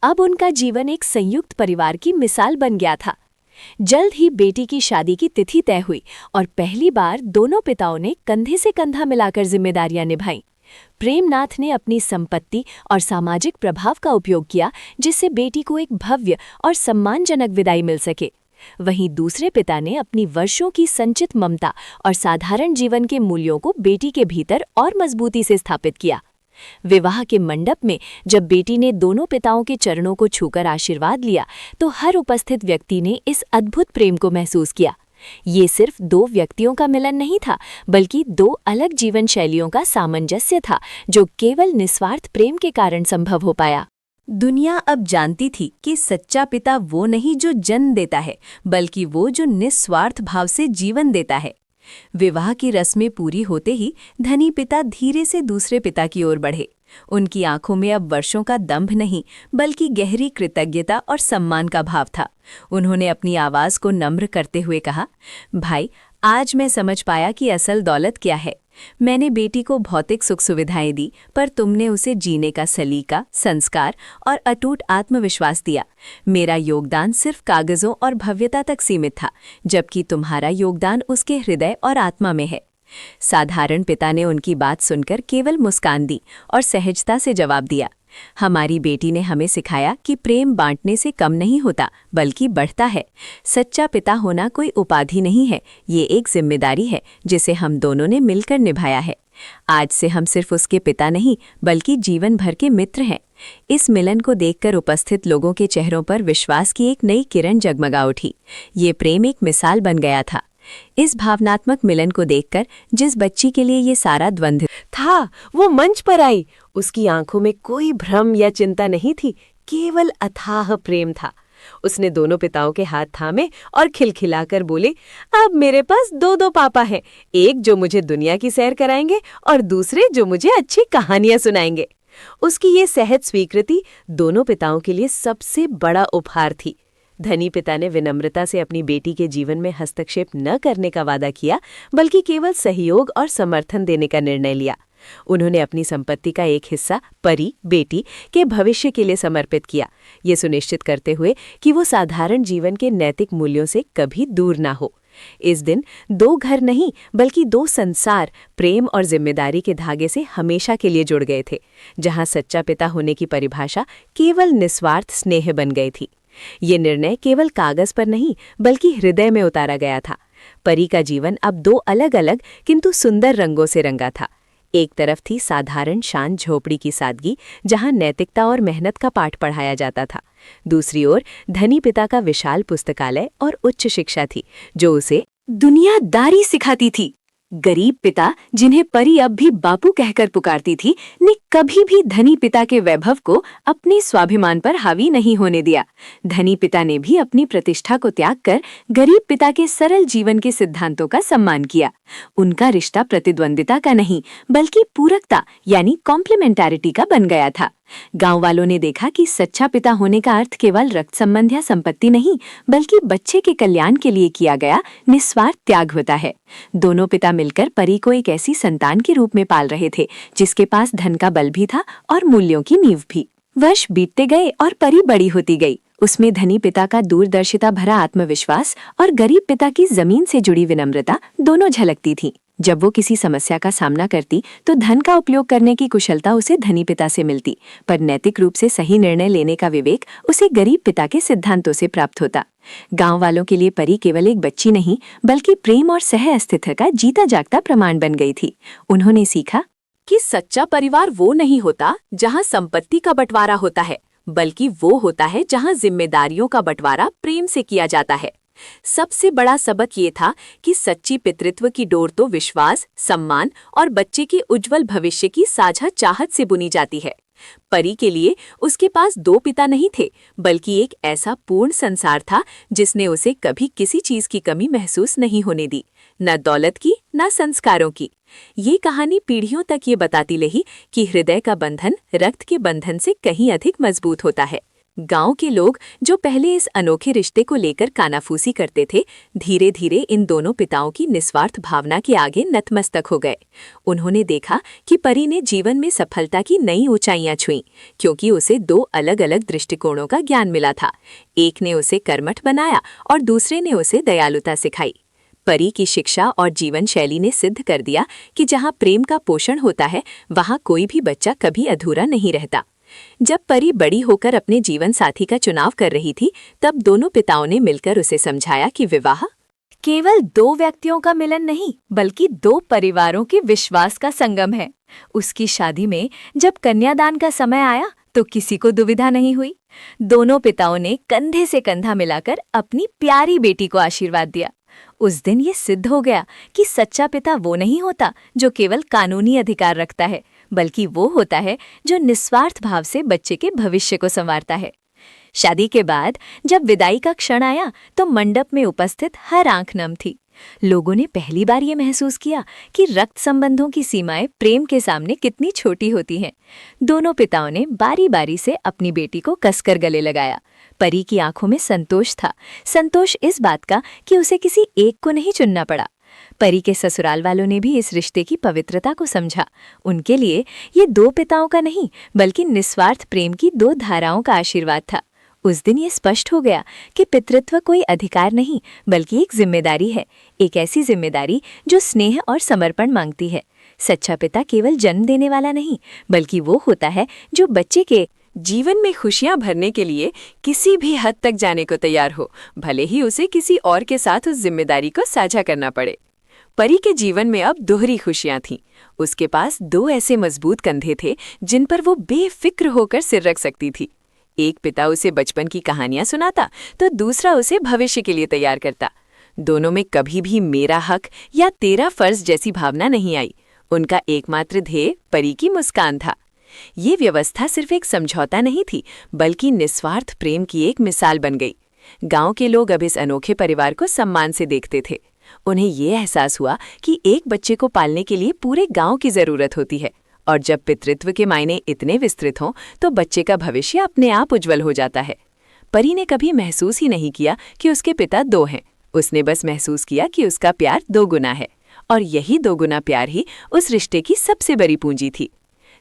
अब उनका जीवन एक संयुक्त परिवार की मिसाल बन गया था। जल्द ही बेटी की शादी की तिथि तय हुई और पहली बार दोनों पिताओं ने कंधे से कंधा मिलाकर जिम्मेदारियां निभाईं। प्रेमनाथ ने अपनी संपत्ति और सामाजिक प्रभाव का उपयोग किया, जिससे बेटी को एक भव्य और सम्मानजनक विदाई मिल सके। वहीं दूसरे पिता ने अपनी वर्षों की संचित ममता और साधारण जीवन के मूल्यों को बेटी के भीतर और मजबूती से स्थापित किया। विवाह के मंडप में जब बेटी ने दोनों पिताओं के चरणों को छूकर आशीर्वाद लिया, तो हर उपस्थित व्यक्ति ने इस अद्भुत प्रेम को महसूस किया। ये सिर्फ दो व्यक्तियों का मिलन नहीं था, बल्कि दो अलग जीवन शैलियों का सामंजस्य था, जो केवल निस्वार्थ प्रेम के कारण संभव हो पाया। दुनिया अब जानती थी कि सच्चा पिता वो नहीं जो जन्म देता है, बल्कि वो जो निस्वार्थ भाव से जीवन देता है। विवाह की रस्में पूरी होते ही धनी पिता धीरे से दूसरे पिता की ओर बढ़े। उनकी आंखों में अब वर्षों का दंभ नहीं, बल्कि गहरी कृतज्ञता और सम्मान का भाव था। उन्होंने अपनी आवाज को नम्र करते हुए कहा, भाई, आज मैं समझ पाया कि असल दौलत क्या है। मैंने बेटी को भौतिक सुख सुविधाएं दी, पर तुमने उसे जीने का सलीका, संस्कार और अटूट आत्मविश्वास दिया। मेरा योगदान सिर्फ कागजों और भव्यता तक सीमित था, जबकि तुम्हारा योगदान उसके हृदय और आत्मा में है। साधारण पिता ने उनकी बात सुनकर केवल मुस्कान दी और सहजता से जवाब दिया। हमारी बेटी ने हमें सिखाया कि प्रेम बांटने से कम नहीं होता, बल्कि बढ़ता है। सच्चा पिता होना कोई उपाधि नहीं है, ये एक जिम्मेदारी है जिसे हम दोनों ने मिलकर निभाया है। आज से हम सिर्फ उसके पिता नहीं, बल्कि जीवन भर के मित्र हैं। इस मिलन को देखकर उपस्थित लोगों के चेहरों पर विश्वास की एक नई किरण जगमगा उठी। ये प्रेम एक मिसाल बन गया था। इस भावनात्मक मिलन को देखकर जिस बच्ची के लिए ये सारा द्वंद्व था, वो मंच पर आई। उसकी आंखों में कोई भ्रम या चिंता नहीं थी, केवल अथाह प्रेम था। उसने दोनों पिताओं के हाथ थामे और खिलखिलाकर बोले, अब मेरे पास दो दो पापा हैं, एक जो मुझे दुनिया की सैर कराएंगे और दूसरे जो मुझे अच्छी कहानियां सुनाएंगे। उसकी ये सहज स्वीकृति दोनों पिताओं के लिए सबसे बड़ा उपहार थी। धनी पिता ने विनम्रता से अपनी बेटी के जीवन में हस्तक्षेप न करने का वादा किया, बल्कि केवल सहयोग और समर्थन देने का निर्णय लिया। उन्होंने अपनी संपत्ति का एक हिस्सा परी, बेटी के भविष्य के लिए समर्पित किया, ये सुनिश्चित करते हुए कि वो साधारण जीवन के नैतिक मूल्यों से कभी दूर ना हो। इस दिन दो घर नहीं, बल्कि दो संसार प्रेम और जिम्मेदारी के धागे से हमेशा के लिए जुड़ गए थे, जहां सच्चा पिता होने की परिभाषा केवल निस्वार्थ स्नेह बन गई थी। ये निर्णय केवल कागज पर नहीं, बल्कि हृदय में उतारा गया था। परी का जीवन अब दो अलग अलग किंतु सुंदर रंगों से रंगा था। एक तरफ थी साधारण शांत झोपड़ी की सादगी, जहां नैतिकता और मेहनत का पाठ पढ़ाया जाता था। दूसरी ओर धनी पिता का विशाल पुस्तकालय और उच्च शिक्षा थी, जो उसे दुनियादारी सिखाती थी। गरीब पिता, जिन्हें परी अब भी बापू कहकर पुकारती थी, ने कभी भी धनी पिता के वैभव को अपने स्वाभिमान पर हावी नहीं होने दिया। धनी पिता ने भी अपनी प्रतिष्ठा को त्याग कर गरीब पिता के सरल जीवन के सिद्धांतों का सम्मान किया। उनका रिश्ता प्रतिद्वंदिता का नहीं, बल्कि पूरकता यानी कॉम्प्लीमेंटैरिटी का बन गया था। गांव वालों ने देखा कि सच्चा पिता होने का अर्थ केवल रक्त संबंध या संपत्ति नहीं, बल्कि बच्चे के कल्याण के लिए किया गया निस्वार्थ त्याग होता है। दोनों पिता मिलकर परी को एक ऐसी संतान के रूप में पाल रहे थे, जिसके पास धन का बल भी था और मूल्यों की नींव भी। वर्ष बीतते गए और परी बड़ी होती गई। उसमें धनी पिता का दूरदर्शिता भरा आत्मविश्वास और गरीब पिता की जमीन से जुड़ी विनम्रता दोनों झलकती थी। जब वो किसी समस्या का सामना करती, तो धन का उपयोग करने की कुशलता उसे धनी पिता से मिलती, पर नैतिक रूप से सही निर्णय लेने का विवेक उसे गरीब पिता के सिद्धांतों से प्राप्त होता। गांव वालों के लिए परी केवल एक बच्ची नहीं, बल्कि प्रेम और सह अस्तित्व का जीता जागता प्रमाण बन गई थी। उन्होंने सीखा कि सच्चा परिवार वो नहीं होता जहां संपत्ति का बंटवारा होता है, बल्कि वो होता है जहां जिम्मेदारियों का बंटवारा प्रेम से किया जाता है। सबसे बड़ा सबक ये था कि सच्ची पितृत्व की डोर तो विश्वास, सम्मान और बच्चे के उज्जवल भविष्य की साझा चाहत से बुनी जाती है। परी के लिए उसके पास दो पिता नहीं थे, बल्कि एक ऐसा पूर्ण संसार था जिसने उसे कभी किसी चीज की कमी महसूस नहीं होने दी, न दौलत की, न संस्कारों की। ये कहानी पीढ़ियों तक ये बताती रही कि हृदय का बंधन रक्त के बंधन से कहीं अधिक मजबूत होता है। गांव के लोग, जो पहले इस अनोखे रिश्ते को लेकर कानाफूसी करते थे, धीरे धीरे इन दोनों पिताओं की निस्वार्थ भावना के आगे नतमस्तक हो गए। उन्होंने देखा कि परी ने जीवन में सफलता की नई ऊंचाइयां छुईं, क्योंकि उसे दो अलग अलग दृष्टिकोणों का ज्ञान मिला था। एक ने उसे कर्मठ बनाया और दूसरे ने उसे दयालुता सिखाई। परी की शिक्षा और जीवन शैली ने सिद्ध कर दिया कि जहां प्रेम का पोषण होता है, वहां कोई भी बच्चा कभी अधूरा नहीं रहता। जब परी बड़ी होकर अपने जीवन साथी का चुनाव कर रही थी, तब दोनों पिताओं ने मिलकर उसे समझाया कि विवाह केवल दो व्यक्तियों का मिलन नहीं, बल्कि दो परिवारों के विश्वास का संगम है। उसकी शादी में जब कन्यादान का समय आया, तो किसी को दुविधा नहीं हुई। दोनों पिताओं ने कंधे से कंधा मिलाकर अपनी प्यारी बेटी को आशीर्वाद दिया। उस दिन ये सिद्ध हो गया कि सच्चा पिता वो नहीं होता जो केवल कानूनी अधिकार रखता है, बल्कि वो होता है जो निस्वार्थ भाव से बच्चे के भविष्य को संवारता है। शादी के बाद जब विदाई का क्षण आया, तो मंडप में उपस्थित हर आंख नम थी। लोगों ने पहली बार ये महसूस किया कि रक्त संबंधों की सीमाएं प्रेम के सामने कितनी छोटी होती हैं। दोनों पिताओं ने बारी बारी से अपनी बेटी को कसकर गले लगाया। परी की आंखों में संतोष था, संतोष इस बात का कि उसे किसी एक को नहीं चुनना पड़ा। परी के ससुराल वालों ने भी इस रिश्ते की पवित्रता को समझा। उनके लिए ये दो पिताओं का नहीं बल्कि निस्वार्थ प्रेम की दो धाराओं का आशीर्वाद था। उस दिन ये स्पष्ट हो गया कि पितृत्व कोई अधिकार नहीं बल्कि एक जिम्मेदारी है, एक ऐसी जिम्मेदारी जो स्नेह और समर्पण मांगती है। सच्चा पिता केवल जन्म देने वाला नहीं बल्कि वो होता है जो बच्चे के जीवन में खुशियां भरने के लिए किसी भी हद तक जाने को तैयार हो, भले ही उसे किसी और के साथ उस जिम्मेदारी को साझा करना पड़े। परी के जीवन में अब दोहरी खुशियां थीं। उसके पास दो ऐसे मजबूत कंधे थे जिन पर वो बेफिक्र होकर सिर रख सकती थी। एक पिता उसे बचपन की कहानियां सुनाता तो दूसरा उसे भविष्य के लिए तैयार करता। दोनों में कभी भी मेरा हक या तेरा फर्ज जैसी भावना नहीं आई। उनका एकमात्र ध्येय परी की मुस्कान था। ये व्यवस्था सिर्फ एक समझौता नहीं थी बल्कि निस्वार्थ प्रेम की एक मिसाल बन गई। गांव के लोग अब इस अनोखे परिवार को सम्मान से देखते थे। उन्हें ये एहसास हुआ कि एक बच्चे को पालने के लिए पूरे गांव की जरूरत होती है, और जब पितृत्व के मायने इतने विस्तृत हों तो बच्चे का भविष्य अपने आप उज्जवल हो जाता है। परी ने कभी महसूस ही नहीं किया कि उसके पिता दो हैं। उसने बस महसूस किया कि उसका प्यार दो गुना है, और यही दो गुना प्यार ही उस रिश्ते की सबसे बड़ी पूंजी थी।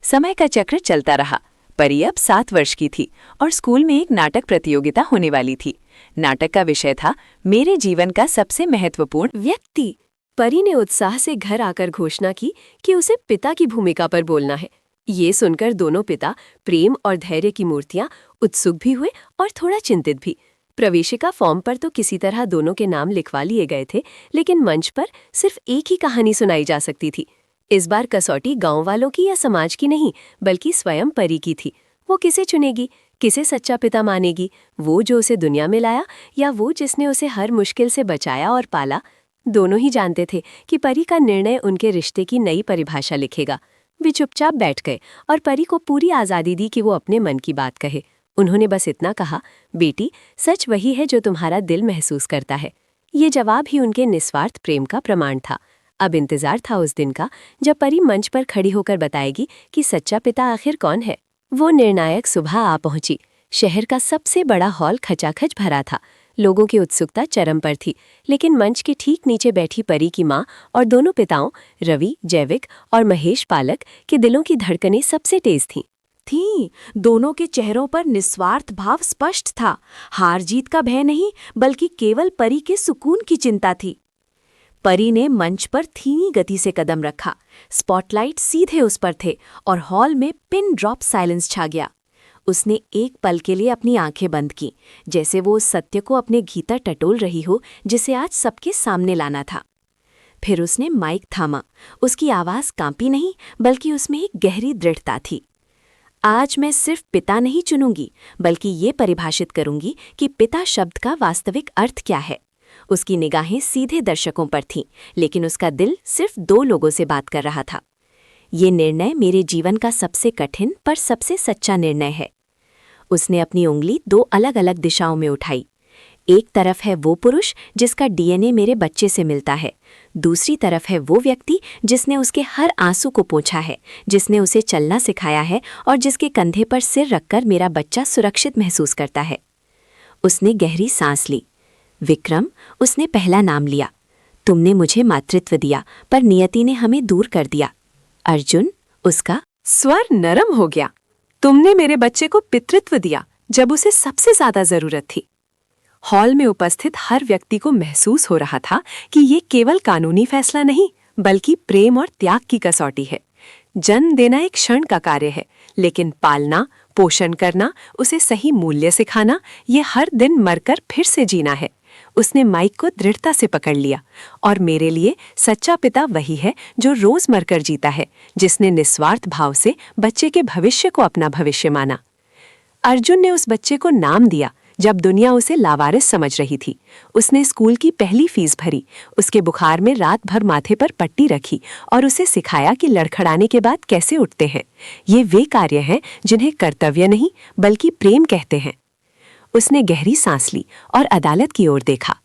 समय का चक्र चलता रहा। परी अब 7 वर्ष की थी और स्कूल में एक नाटक प्रतियोगिता होने वाली थी। नाटक का विषय था मेरे जीवन का सबसे महत्वपूर्ण व्यक्ति। परी ने उत्साह से घर आकर घोषणा की कि उसे पिता की भूमिका पर बोलना है। ये सुनकर दोनों पिता, प्रेम और धैर्य की मूर्तियां, उत्सुक भी हुए और थोड़ा चिंतित भी। प्रवेशिका फॉर्म पर तो किसी तरह दोनों के नाम लिखवा लिए गए थे, लेकिन मंच पर सिर्फ एक ही कहानी सुनाई जा सकती थी। इस बार कसौटी गांव वालों की या समाज की नहीं बल्कि स्वयं परी की थी। वो किसे चुनेगी, किसे सच्चा पिता मानेगी? वो जो उसे दुनिया में लाया या वो जिसने उसे हर मुश्किल से बचाया और पाला? दोनों ही जानते थे कि परी का निर्णय उनके रिश्ते की नई परिभाषा लिखेगा। वे चुपचाप बैठ गए और परी को पूरी आज़ादी दी कि वो अपने मन की बात कहे। उन्होंने बस इतना कहा, बेटी, सच वही है जो तुम्हारा दिल महसूस करता है। ये जवाब ही उनके निस्वार्थ प्रेम का प्रमाण था। अब इंतजार था उस दिन का जब परी मंच पर खड़ी होकर बताएगी कि सच्चा पिता आखिर कौन है। वो निर्णायक सुबह आ पहुंची। शहर का सबसे बड़ा हॉल खचाखच भरा था। लोगों की उत्सुकता चरम पर थी, लेकिन मंच के ठीक नीचे बैठी परी की माँ और दोनों पिताओं, रवि, जैविक और महेश पालक, के दिलों की धड़कनें सबसे तेज थीं। दोनों के चेहरों पर निस्वार्थ भाव स्पष्ट था। हार जीत का भय नहीं बल्कि केवल परी के सुकून की चिंता थी। परी ने मंच पर धीमी गति से कदम रखा। स्पॉटलाइट सीधे उस पर थे और हॉल में पिन ड्रॉप साइलेंस छा गया। उसने एक पल के लिए अपनी आंखें बंद की, जैसे वो उस सत्य को अपने भीतर टटोल रही हो जिसे आज सबके सामने लाना था। फिर उसने माइक थामा। उसकी आवाज़ कांपी नहीं बल्कि उसमें एक गहरी दृढ़ता थी। आज मैं सिर्फ पिता नहीं चुनूंगी बल्कि ये परिभाषित करूंगी कि पिता शब्द का वास्तविक अर्थ क्या है। उसकी निगाहें सीधे दर्शकों पर थीं, लेकिन उसका दिल सिर्फ 2 लोगों से बात कर रहा था। ये निर्णय मेरे जीवन का सबसे कठिन पर सबसे सच्चा निर्णय है। उसने अपनी उंगली 2 अलग-अलग दिशाओं में उठाई। एक तरफ है वो पुरुष जिसका डीएनए मेरे बच्चे से मिलता है। दूसरी तरफ है वो व्यक्ति जिसने उसके हर आंसू को पोंछा है, जिसने उसे चलना सिखाया है और जिसके कंधे पर सिर रखकर मेरा बच्चा सुरक्षित महसूस करता है। उसने गहरी सांस ली। विक्रम, उसने पहला नाम लिया। तुमने मुझे मातृत्व दिया पर नियति ने हमें दूर कर दिया। अर्जुन, उसका स्वर नरम हो गया। तुमने मेरे बच्चे को पितृत्व दिया जब उसे सबसे ज्यादा जरूरत थी। हॉल में उपस्थित हर व्यक्ति को महसूस हो रहा था कि ये केवल कानूनी फैसला नहीं बल्कि प्रेम और त्याग की कसौटी है। जन्म देना एक क्षण का कार्य है, लेकिन पालना, पोषण करना, उसे सही मूल्य सिखाना, ये हर दिन मरकर फिर से जीना है। उसने माइक को दृढ़ता से पकड़ लिया। और मेरे लिए सच्चा पिता वही है जो रोज मरकर जीता है, जिसने निस्वार्थ भाव से बच्चे के भविष्य को अपना भविष्य माना। अर्जुन ने उस बच्चे को नाम दिया जब दुनिया उसे लावारिस समझ रही थी। उसने स्कूल की पहली फीस भरी, उसके बुखार में रात भर माथे पर पट्टी रखी और उसे सिखाया कि लड़खड़ाने के बाद कैसे उठते हैं। ये वे कार्य हैं जिन्हें कर्तव्य नहीं बल्कि प्रेम कहते हैं। उसने गहरी सांस ली और अदालत की ओर देखा।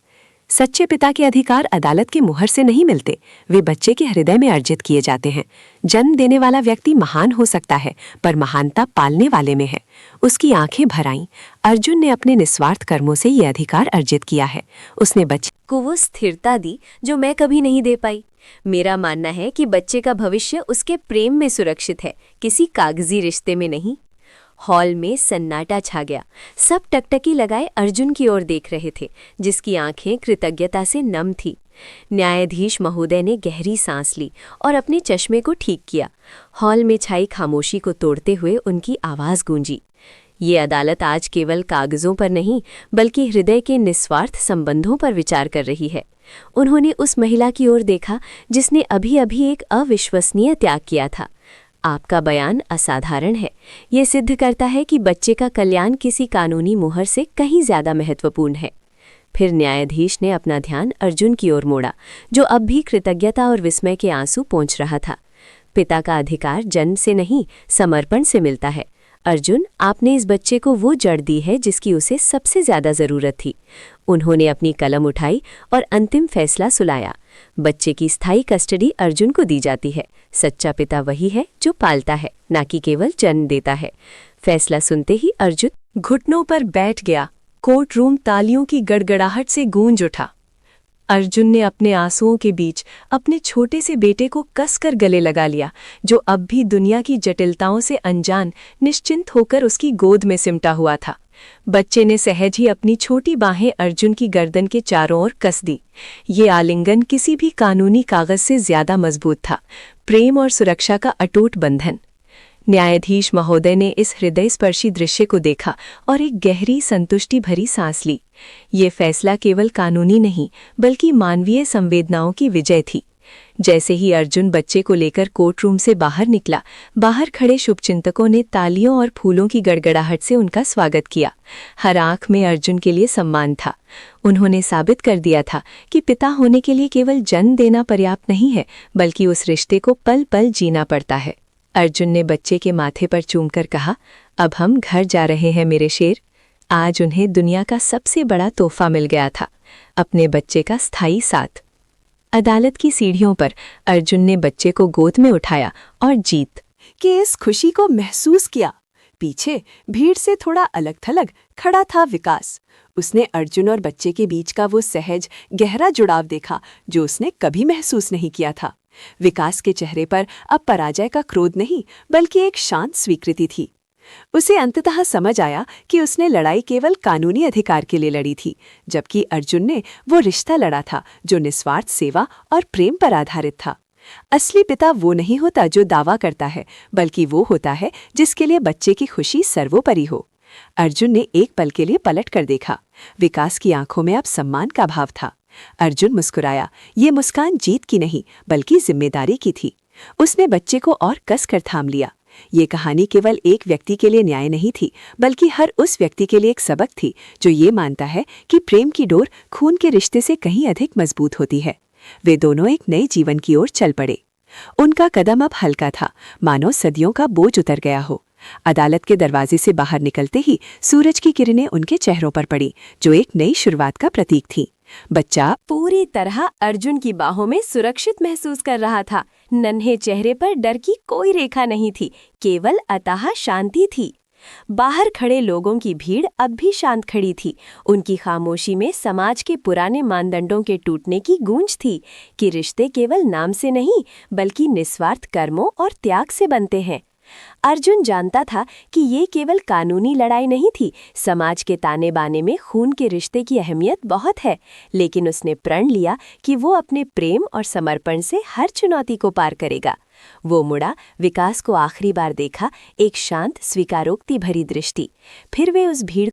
सच्चे पिता के अधिकार अदालत के मुहर से नहीं मिलते, वे बच्चे के हृदय में अर्जित किए जाते हैं। जन्म देने वाला व्यक्ति महान हो सकता है, पर महानता पालने वाले में है। उसकी आंखें भर आईं। अर्जुन ने अपने निस्वार्थ कर्मों से ये अधिकार अर्जित किया है। उसने बच्चे को वो स्थिरता दी जो मैं कभी नहीं दे पाई। मेरा मानना है कि बच्चे का भविष्य उसके प्रेम में सुरक्षित है, किसी कागजी रिश्ते में नहीं। हॉल में सन्नाटा छा गया। सब टकटकी लगाए अर्जुन की ओर देख रहे थे, जिसकी आंखें कृतज्ञता से नम थी। न्यायाधीश महोदय ने गहरी सांस ली और अपने चश्मे को ठीक किया। हॉल में छाई खामोशी को तोड़ते हुए उनकी आवाज़ गूंजी। ये अदालत आज केवल कागजों पर नहीं, बल्कि हृदय के निस्वार्थ संबंधों पर विचार कर रही है। उन्होंने उस महिला की ओर देखा जिसने अभी अभी एक अविश्वसनीय त्याग किया था। आपका बयान असाधारण है। ये सिद्ध करता है कि बच्चे का कल्याण किसी कानूनी मुहर से कहीं ज्यादा महत्वपूर्ण है। फिर न्यायाधीश ने अपना ध्यान अर्जुन की ओर मोड़ा, जो अब भी कृतज्ञता और विस्मय के आंसू पोंछ रहा था। पिता का अधिकार जन्म से नहीं, समर्पण से मिलता है। अर्जुन, आपने इस बच्चे को वो जड़ दी है जिसकी उसे सबसे ज्यादा जरूरत थी। उन्होंने अपनी कलम उठाई और अंतिम फैसला सुनाया। बच्चे की स्थायी कस्टडी अर्जुन को दी जाती है। सच्चा पिता वही है जो पालता है, ना कि केवल जन्म देता है। फैसला सुनते ही अर्जुन घुटनों पर बैठ गया। कोर्ट रूम तालियों की गड़गड़ाहट से गूंज उठा। अर्जुन ने अपने आंसुओं के बीच अपने छोटे से बेटे को कसकर गले लगा लिया, जो अब भी दुनिया की जटिलताओं से अनजान निश्चिंत होकर उसकी गोद में सिमटा हुआ था। बच्चे ने सहज ही अपनी छोटी बाहें अर्जुन की गर्दन के चारों ओर कस दी। ये आलिंगन किसी भी कानूनी कागज से ज्यादा मजबूत था, प्रेम और सुरक्षा का अटूट बंधन। न्यायाधीश महोदय ने इस हृदयस्पर्शी दृश्य को देखा और एक गहरी संतुष्टि भरी सांस ली। ये फैसला केवल कानूनी नहीं, बल्कि मानवीय संवेदनाओं की विजय थी। जैसे ही अर्जुन बच्चे को लेकर कोर्ट रूम से बाहर निकला, बाहर खड़े शुभचिंतकों ने तालियों और फूलों की गड़गड़ाहट से उनका स्वागत किया। हर आंख में अर्जुन के लिए सम्मान था। उन्होंने साबित कर दिया था कि पिता होने के लिए केवल जन्म देना पर्याप्त नहीं है, बल्कि उस रिश्ते को पल पल जीना पड़ता है। अर्जुन ने बच्चे के माथे पर चूमकर कहा, अब हम घर जा रहे हैं मेरे शेर। आज उन्हें दुनिया का सबसे बड़ा तोहफा मिल गया था, अपने बच्चे का स्थायी साथ। अदालत की सीढ़ियों पर अर्जुन ने बच्चे को गोद में उठाया और जीत के इस खुशी को महसूस किया। पीछे भीड़ से थोड़ा अलग थलग खड़ा था विकास। उसने अर्जुन और बच्चे के बीच का वो सहज गहरा जुड़ाव देखा जो उसने कभी महसूस नहीं किया था। विकास के चेहरे पर अब पराजय का क्रोध नहीं, बल्कि एक शांत स्वीकृति थी। उसे अंततः समझ आया कि उसने लड़ाई केवल कानूनी अधिकार के लिए लड़ी थी, जबकि अर्जुन ने वो रिश्ता लड़ा था जो निस्वार्थ सेवा और प्रेम पर आधारित था। असली पिता वो नहीं होता जो दावा करता है, बल्कि वो होता है जिसके लिए बच्चे की खुशी सर्वोपरि हो। अर्जुन ने एक पल के लिए पलट कर देखा। विकास की आंखों में अब सम्मान का भाव था। अर्जुन मुस्कुराया। ये मुस्कान जीत की नहीं, बल्कि जिम्मेदारी की थी। उसने बच्चे को और कसकर थाम लिया। ये कहानी केवल एक व्यक्ति के लिए न्याय नहीं थी, बल्कि हर उस व्यक्ति के लिए एक सबक थी जो ये मानता है कि प्रेम की डोर खून के रिश्ते से कहीं अधिक मजबूत होती है। वे दोनों एक नए जीवन की ओर चल पड़े। उनका कदम अब हल्का था, मानो सदियों का बोझ उतर गया हो। अदालत के दरवाजे से बाहर निकलते ही सूरज की किरणें उनके चेहरों पर पड़ी, जो एक नई शुरुआत का प्रतीक थी। बच्चा पूरी तरह अर्जुन की बाहों में सुरक्षित महसूस कर रहा था। नन्हे चेहरे पर डर की कोई रेखा नहीं थी, केवल अथाह शांति थी। बाहर खड़े लोगों की भीड़ अब भी शांत खड़ी थी। उनकी खामोशी में समाज के पुराने मानदंडों के टूटने की गूंज थी कि रिश्ते केवल नाम से नहीं, बल्कि निस्वार्थ कर्मों और त्याग से बनते हैं। अर्जुन जानता था कि ये केवल कानूनी लड़ाई नहीं थी। समाज के ताने बाने में खून के रिश्ते की अहमियत बहुत है, लेकिन उसने प्रण लिया कि वो अपने प्रेम और समर्पण से हर चुनौती को पार करेगा। वो मुड़ा, विकास को आखिरी बार देखा, एक शांत स्वीकारोक्ति भरी दृष्टि। फिर वे उस भीड़